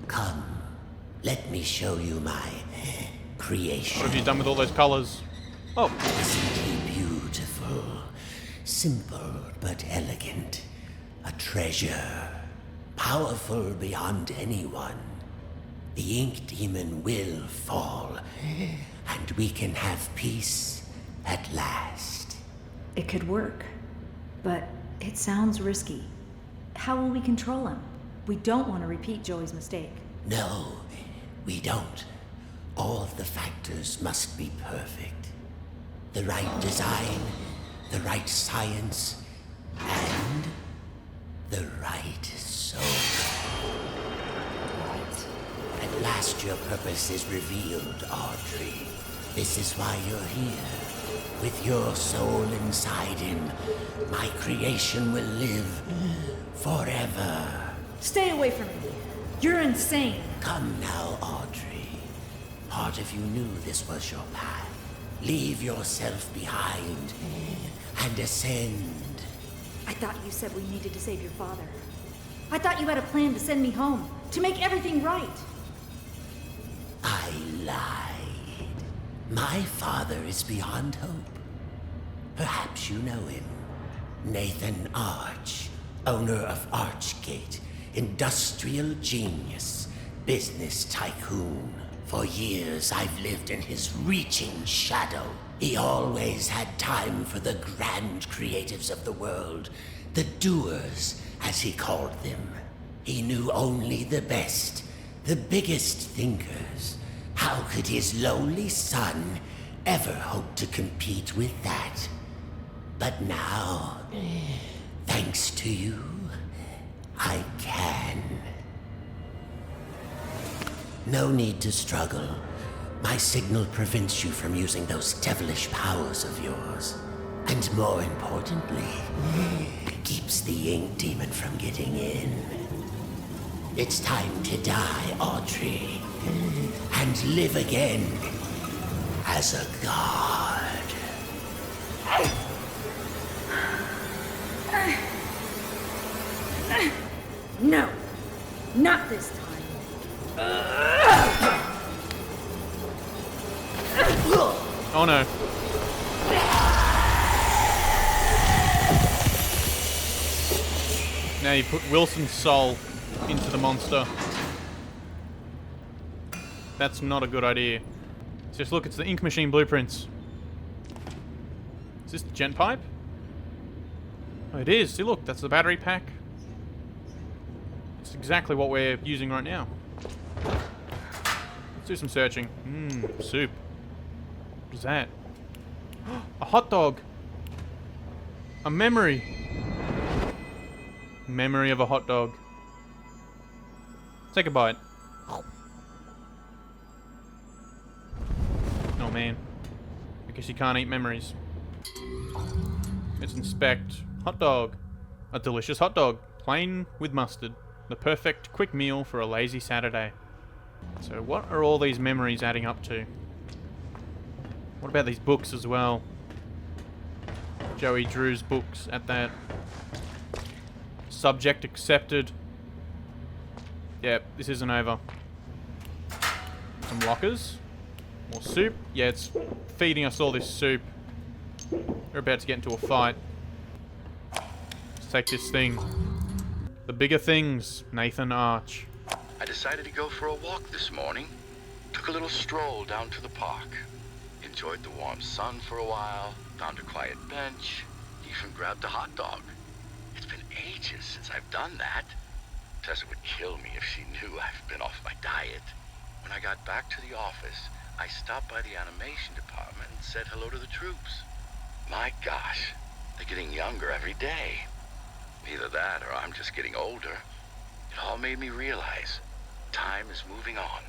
Come, let me show you my creation. What have you done with all those colours? Oh. Isn't he beautiful? Simple but elegant. A treasure. Powerful beyond anyone. the ink demon will fall, and we can have peace at last. It could work, but it sounds risky. How will we control him? We don't want to repeat Joey's mistake. No, we don't. All of the factors must be perfect. The right design, the right science, and the right soul. At last your purpose is revealed, Audrey. This is why you're here. With your soul inside him, my creation will live forever. Stay away from me. You're insane. Come now, Audrey. Part of you knew this was your path. Leave yourself behind and ascend. I thought you said we needed to save your father. I thought you had a plan to send me home, to make everything right. I lied. My father is beyond hope. Perhaps you know him. Nathan Arch, owner of Archgate, industrial genius, business tycoon. For years I've lived in his reaching shadow. He always had time for the grand creatives of the world, the doers, as he called them. He knew only the best, the biggest thinkers. How could his lowly son ever hope to compete with that? But now, thanks to you, I can. No need to struggle. My signal prevents you from using those devilish powers of yours. And more importantly, keeps the ink demon from getting in. It's time to die, Audrey, and live again as a god. No, not this time. Oh no. Now you put Wilson's soul into the monster. That's not a good idea. Just look, it's the ink machine blueprints. Is this the gen pipe? Oh, it is. See, look, that's the battery pack. It's exactly what we're using right now. Let's do some searching. Soup. What is that? A hot dog. A memory. Memory of a hot dog. Take a bite. Oh man. I guess you can't eat memories. Let's inspect. Hot dog. A delicious hot dog. Plain with mustard. The perfect quick meal for a lazy Saturday. So what are all these memories adding up to? What about these books as well? Joey Drew's books at that. Subject accepted. Yep, this isn't over. Some lockers. More soup. Yeah, it's feeding us all this soup. We're about to get into a fight. Let's take this thing. The bigger things, Nathan Arch. I decided to go for a walk this morning. Took a little stroll down to the park. Enjoyed the warm sun for a while, found a quiet bench, even grabbed a hot dog. It's been ages since I've done that. Tessa would kill me if she knew I've been off my diet. When I got back to the office, I stopped by the animation department and said hello to the troops. My gosh, they're getting younger every day. Either that or I'm just getting older. It all made me realize time is moving on.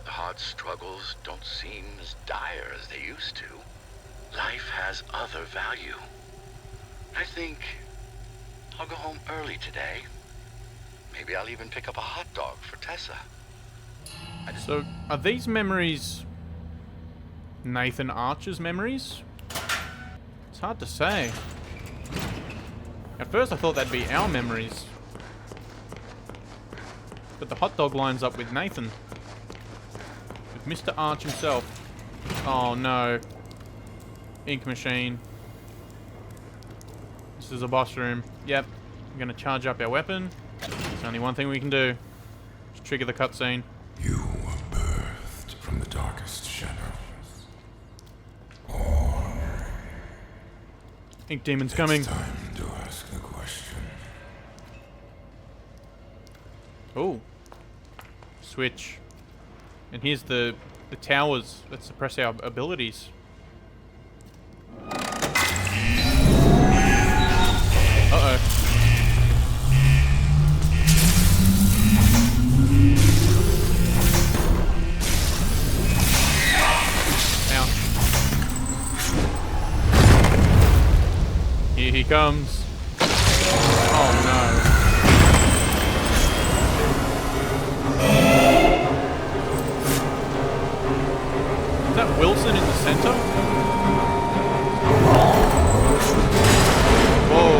The hard struggles don't seem as dire as they used to. Life has other value. I think I'll go home early today. Maybe I'll even pick up a hot dog for Tessa. So, are these memories Nathan Archer's memories? It's hard to say. At first I thought that'd be our memories. But the hot dog lines up with Nathan. With Mr. Arch himself. Oh no. Ink machine. This is a boss room. Yep. I'm gonna charge up our weapon. There's only one thing we can do. Just trigger the cutscene. You Ink demon's coming. Time to ask the question. Oh. Switch. And here's the towers that suppress our abilities. Uh-oh. Ouch. Here he comes. Oh no. Is that Wilson in the center? Whoa.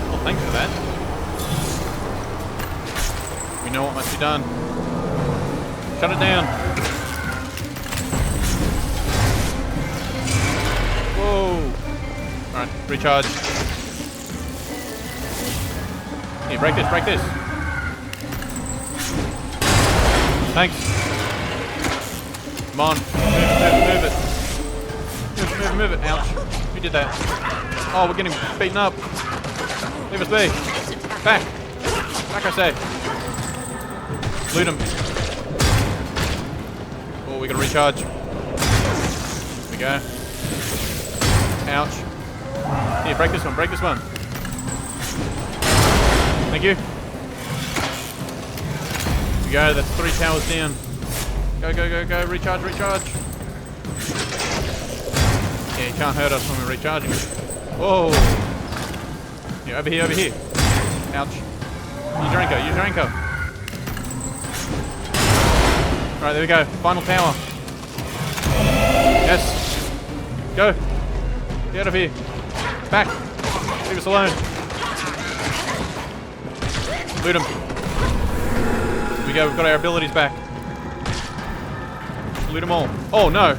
Well, thanks for that. We know what must be done. Shut it down. Whoa. Alright, recharge. Here, break this, break this. Thanks. Come on. Move it. Move it. Ouch. Who did that? Oh, we're getting beaten up. Leave us be. Back. Back, I say. Loot him. Oh, we gotta recharge. There we go. Ouch. Here, break this one. Break this one. Thank you. There we go. That's 3 towers down. Go, go, go, go. Recharge, recharge. Yeah, he can't hurt us when we're recharging. Whoa. Yeah, over here, over here. Ouch. Use your anchor, use your anchor. Alright, there we go. Final tower. Yes. Go. Get out of here. Back. Leave us alone. Loot him. There we go, we've got our abilities back. Loot them all. Oh no!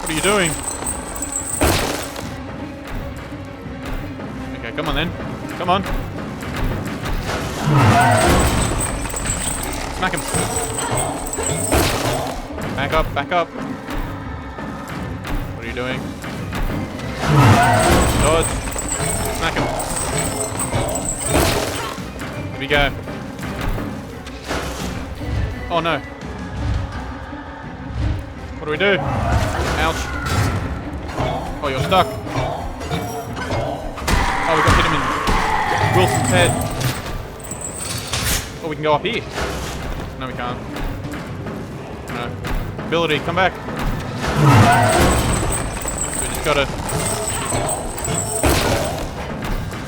What are you doing? Okay, come on then. Come on. Smack him. Back up, back up. What are you doing? Dodge. Smack him. Here we go. Oh no. What do we do? Ouch. Oh, you're stuck. Oh, we got hit him in Wilson's head. Oh, we can go up here. No, we can't. No. Ability, come back. So we just gotta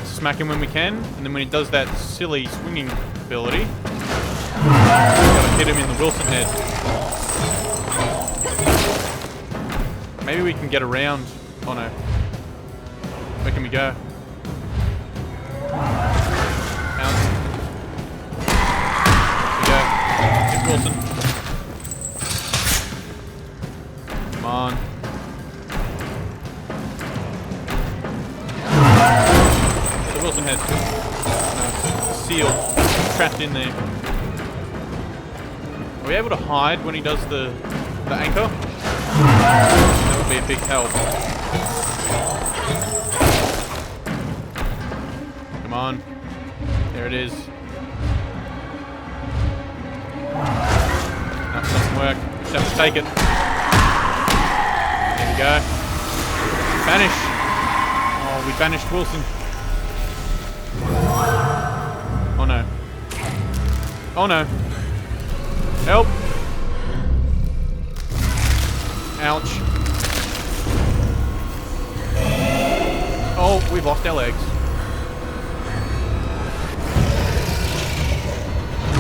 smack him when we can, and then when he does that silly swinging ability, gotta hit him in the Wilson head. Maybe we can get around. Oh no. Where can we go? Out. There we go. Hit Wilson. Come on. The Wilson head. No, it's sealed. It's trapped in there. Are we able to hide when he does the anchor? That would be a big help. Come on. There it is. That doesn't work. Just have to take it. There we go. Banish. Oh, we banished Wilson. Oh no. Oh no. Help! Ouch. Oh, we've lost our legs.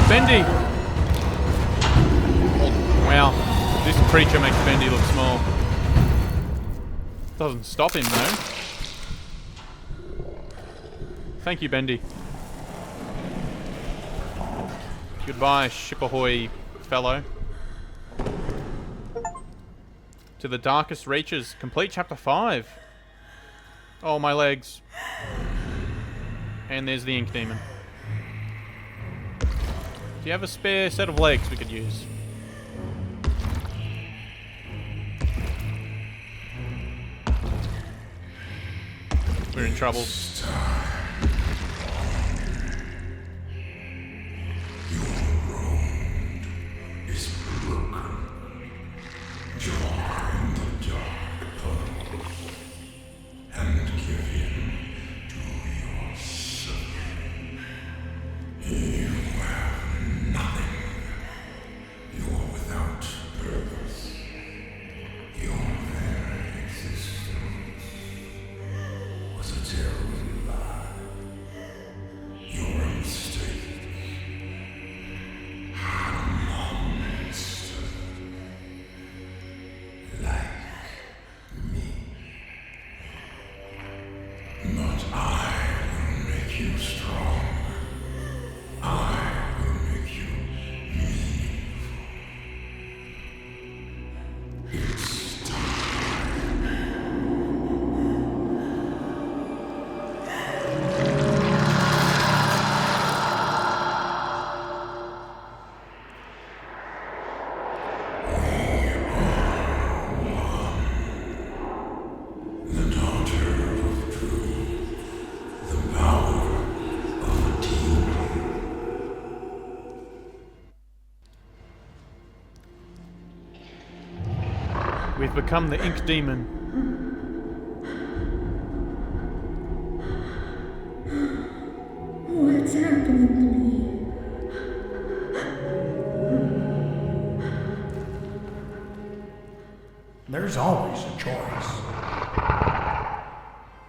Bendy! Oh, wow. This creature makes Bendy look small. Doesn't stop him though. Thank you, Bendy. Goodbye, ship ahoy, fellow. To the darkest reaches. Complete chapter 5. Oh, my legs. And there's the ink demon. Do you have a spare set of legs we could use? We're in trouble. We've become the ink demon. What's happening to me? There's always a choice.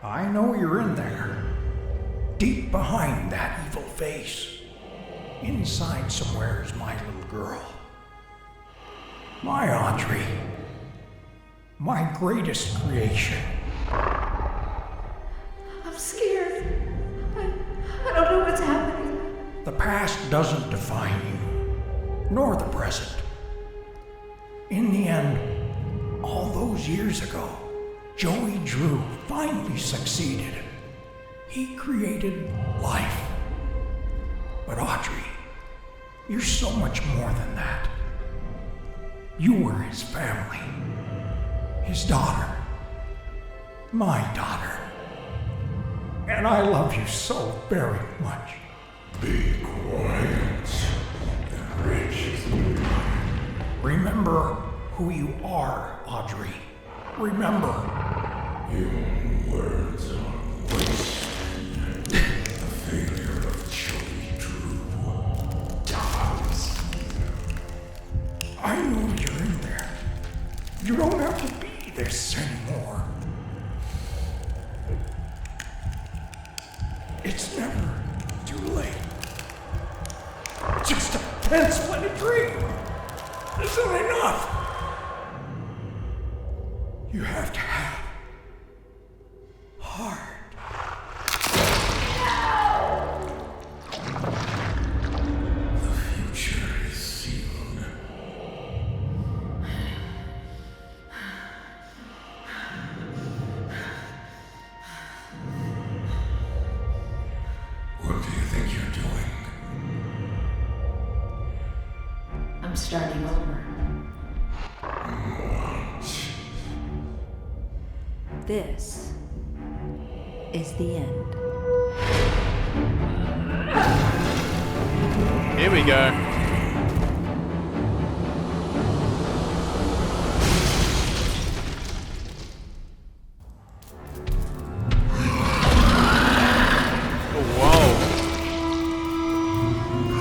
I know you're in there. Deep behind that evil face. Inside somewhere is my little girl. My Audrey. My greatest creation. I'm scared. I don't know what's happening. The past doesn't define you, nor the present. In the end, all those years ago, Joey Drew finally succeeded. He created life. But Audrey, you're so much more than that. You were his family. His daughter. My daughter. And I love you so very much. Be quiet and rich. Remember who you are, Audrey. Remember. Your words are wasted. The failure of Joey Drew dies. I know you're in there. You don't have to be this anymore. It's never too late. Just a pencil and a dream isn't enough. You have to have heart. The future is sealed. What do you think you're doing? I'm starting over. What? This is the end. Here we go. Oh, whoa.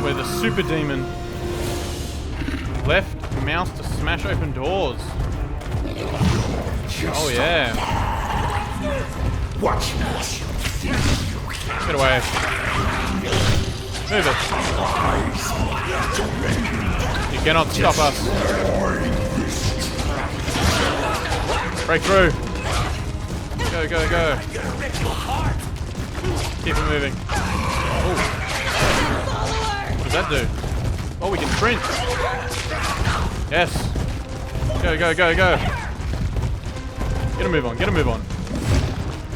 We're the super demon. Left mouse to smash open doors. Oh yeah. Watch this. Get away. Move it. You cannot stop us. Break through. Go, go, go. Keep it moving. Oh. What does that do? Oh, we can sprint. Yes. Go, go, go, go. Get a move on, get a move on.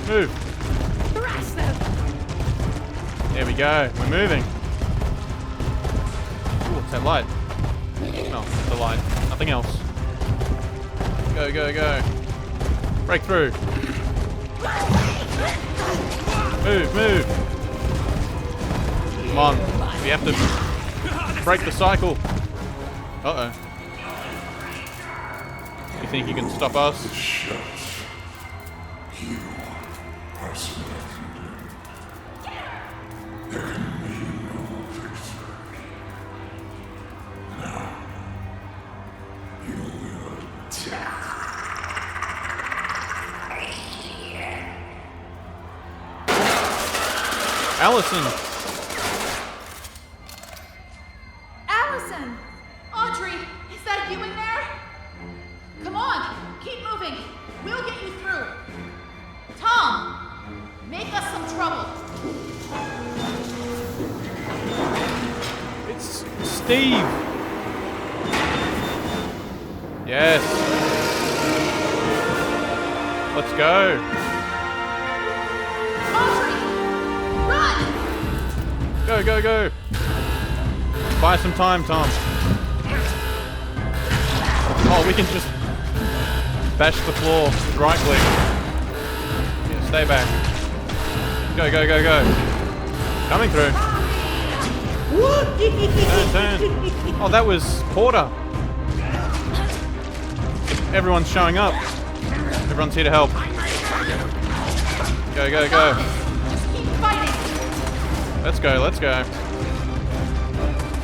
Move. There we go, we're moving. Ooh, what's that light? No, the light, nothing else. Go, go, go. Break through. Move, move. Come on. We have to break the cycle. Uh-oh. You think you can stop us? You are selected. There can be no victory. Now, you will die. Allison! Allison! Audrey, is that you in there? Come on, keep moving. We'll get you through. Tom, make us some trouble. It's Steve! Yes. Let's go. Audrey, run! Go, go, go. Buy some time, Tom. Oh, we can just bash the floor. Right click. Yeah, stay back. Go, go, go, go. Coming through. Turn, turn. Oh, that was Porter. Everyone's showing up. Everyone's here to help. Go, go, go. Just keep fighting. Let's go, let's go.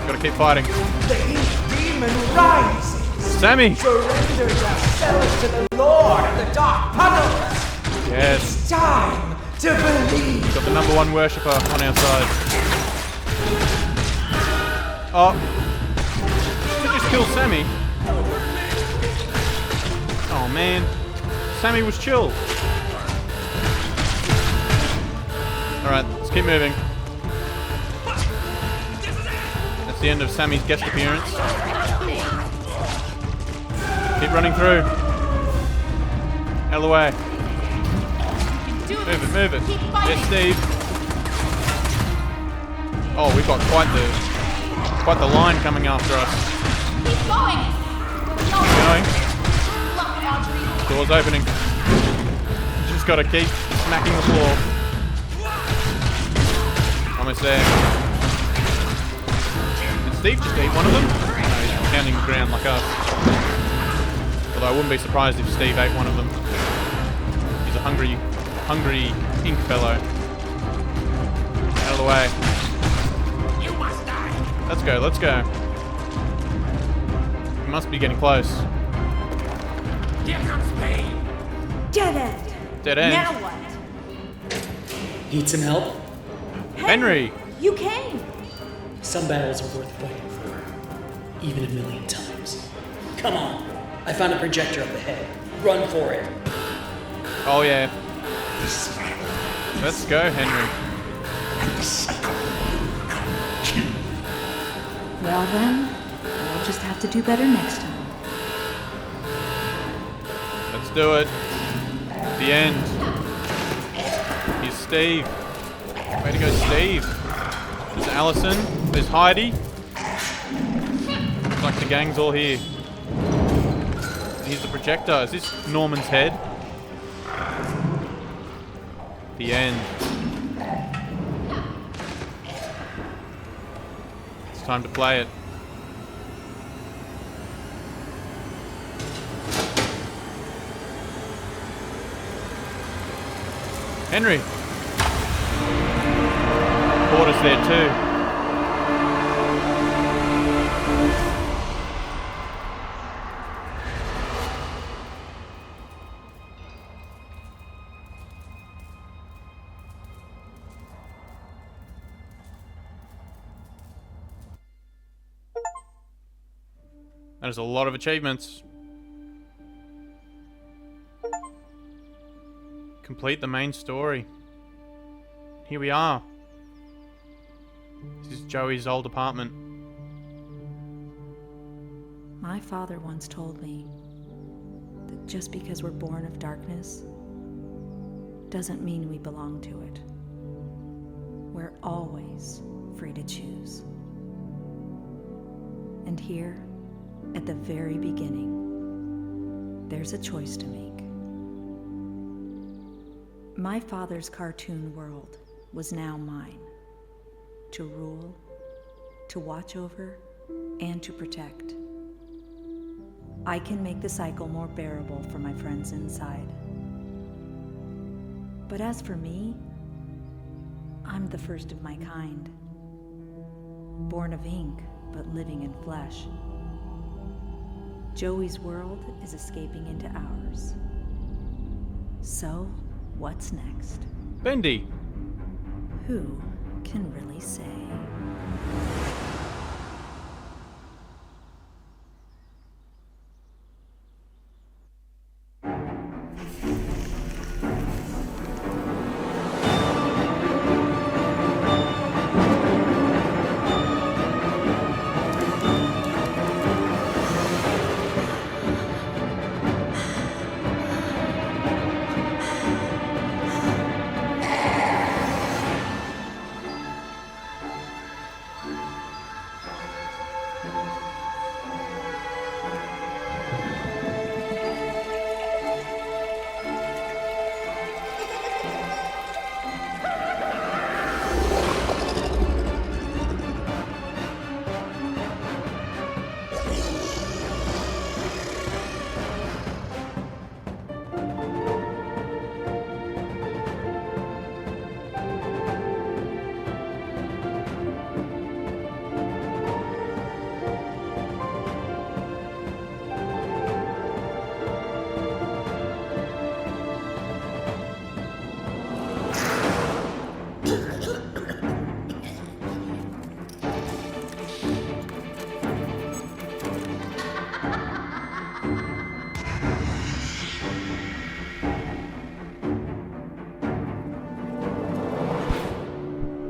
Gotta keep fighting. The ink demon rises. Sammy! Surrender yourselves to the Lord of the Dark Puddles. Yes. It's time to believe. Got the #1 worshipper on our side. Oh. Did you just kill Sammy? Oh man. Sammy was chill. Alright, let's keep moving. That's the end of Sammy's guest appearance. Keep running through. Out of the way. Move it, move it. Yes, Steve. Oh, we've got quite the line coming after us. Keep going. Keep going. Luck, Audrey. Door's opening. Just gotta keep smacking the floor. Almost there. Did Steve just eat one of them? No, he's pounding the ground like us. Although I wouldn't be surprised if Steve ate one of them. He's a hungry ink fellow. Out of the way. You must die. Let's go, let's go. We must be getting close. Here comes pain. Dead end. Dead end. Now what? Need some help? Henry! You came. Some battles are worth fighting for, even a million times. Come on. I found a projector up ahead. Run for it. Oh yeah. Let's go, Henry. Well then, we'll just have to do better next time. Let's do it. The end. Here's Steve. Way to go, Steve. There's Allison. There's Heidi. Looks like the gang's all here. Here's the projector. Is this Norman's head? The end. It's time to play it. Henry. Porter's there too. That is a lot of achievements. Complete the main story. Here we are. This is Joey's old apartment. My father once told me that just because we're born of darkness doesn't mean we belong to it. We're always free to choose. And here, at the very beginning, there's a choice to make. My father's cartoon world was now mine. To rule, to watch over, and to protect. I can make the cycle more bearable for my friends inside. But as for me, I'm the first of my kind. Born of ink, but living in flesh. Joey's world is escaping into ours. So, what's next? Bendy! Who can really say?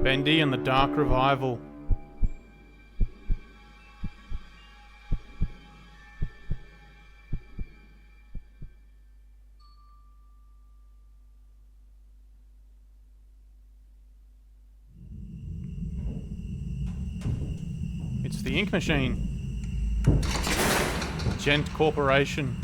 Bendy and the Dark Revival. It's the Ink Machine. Gent Corporation.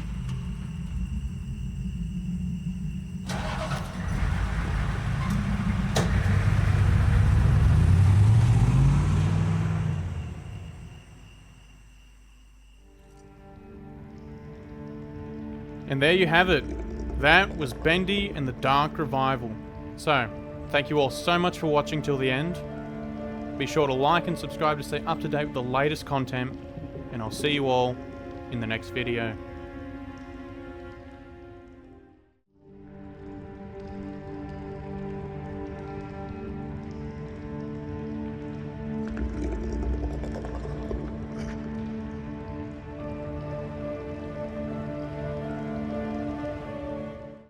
And there you have it. That was Bendy and the Dark Revival. So, thank you all so much for watching till the end. Be sure to like and subscribe to stay up to date with the latest content, and I'll see you all in the next video.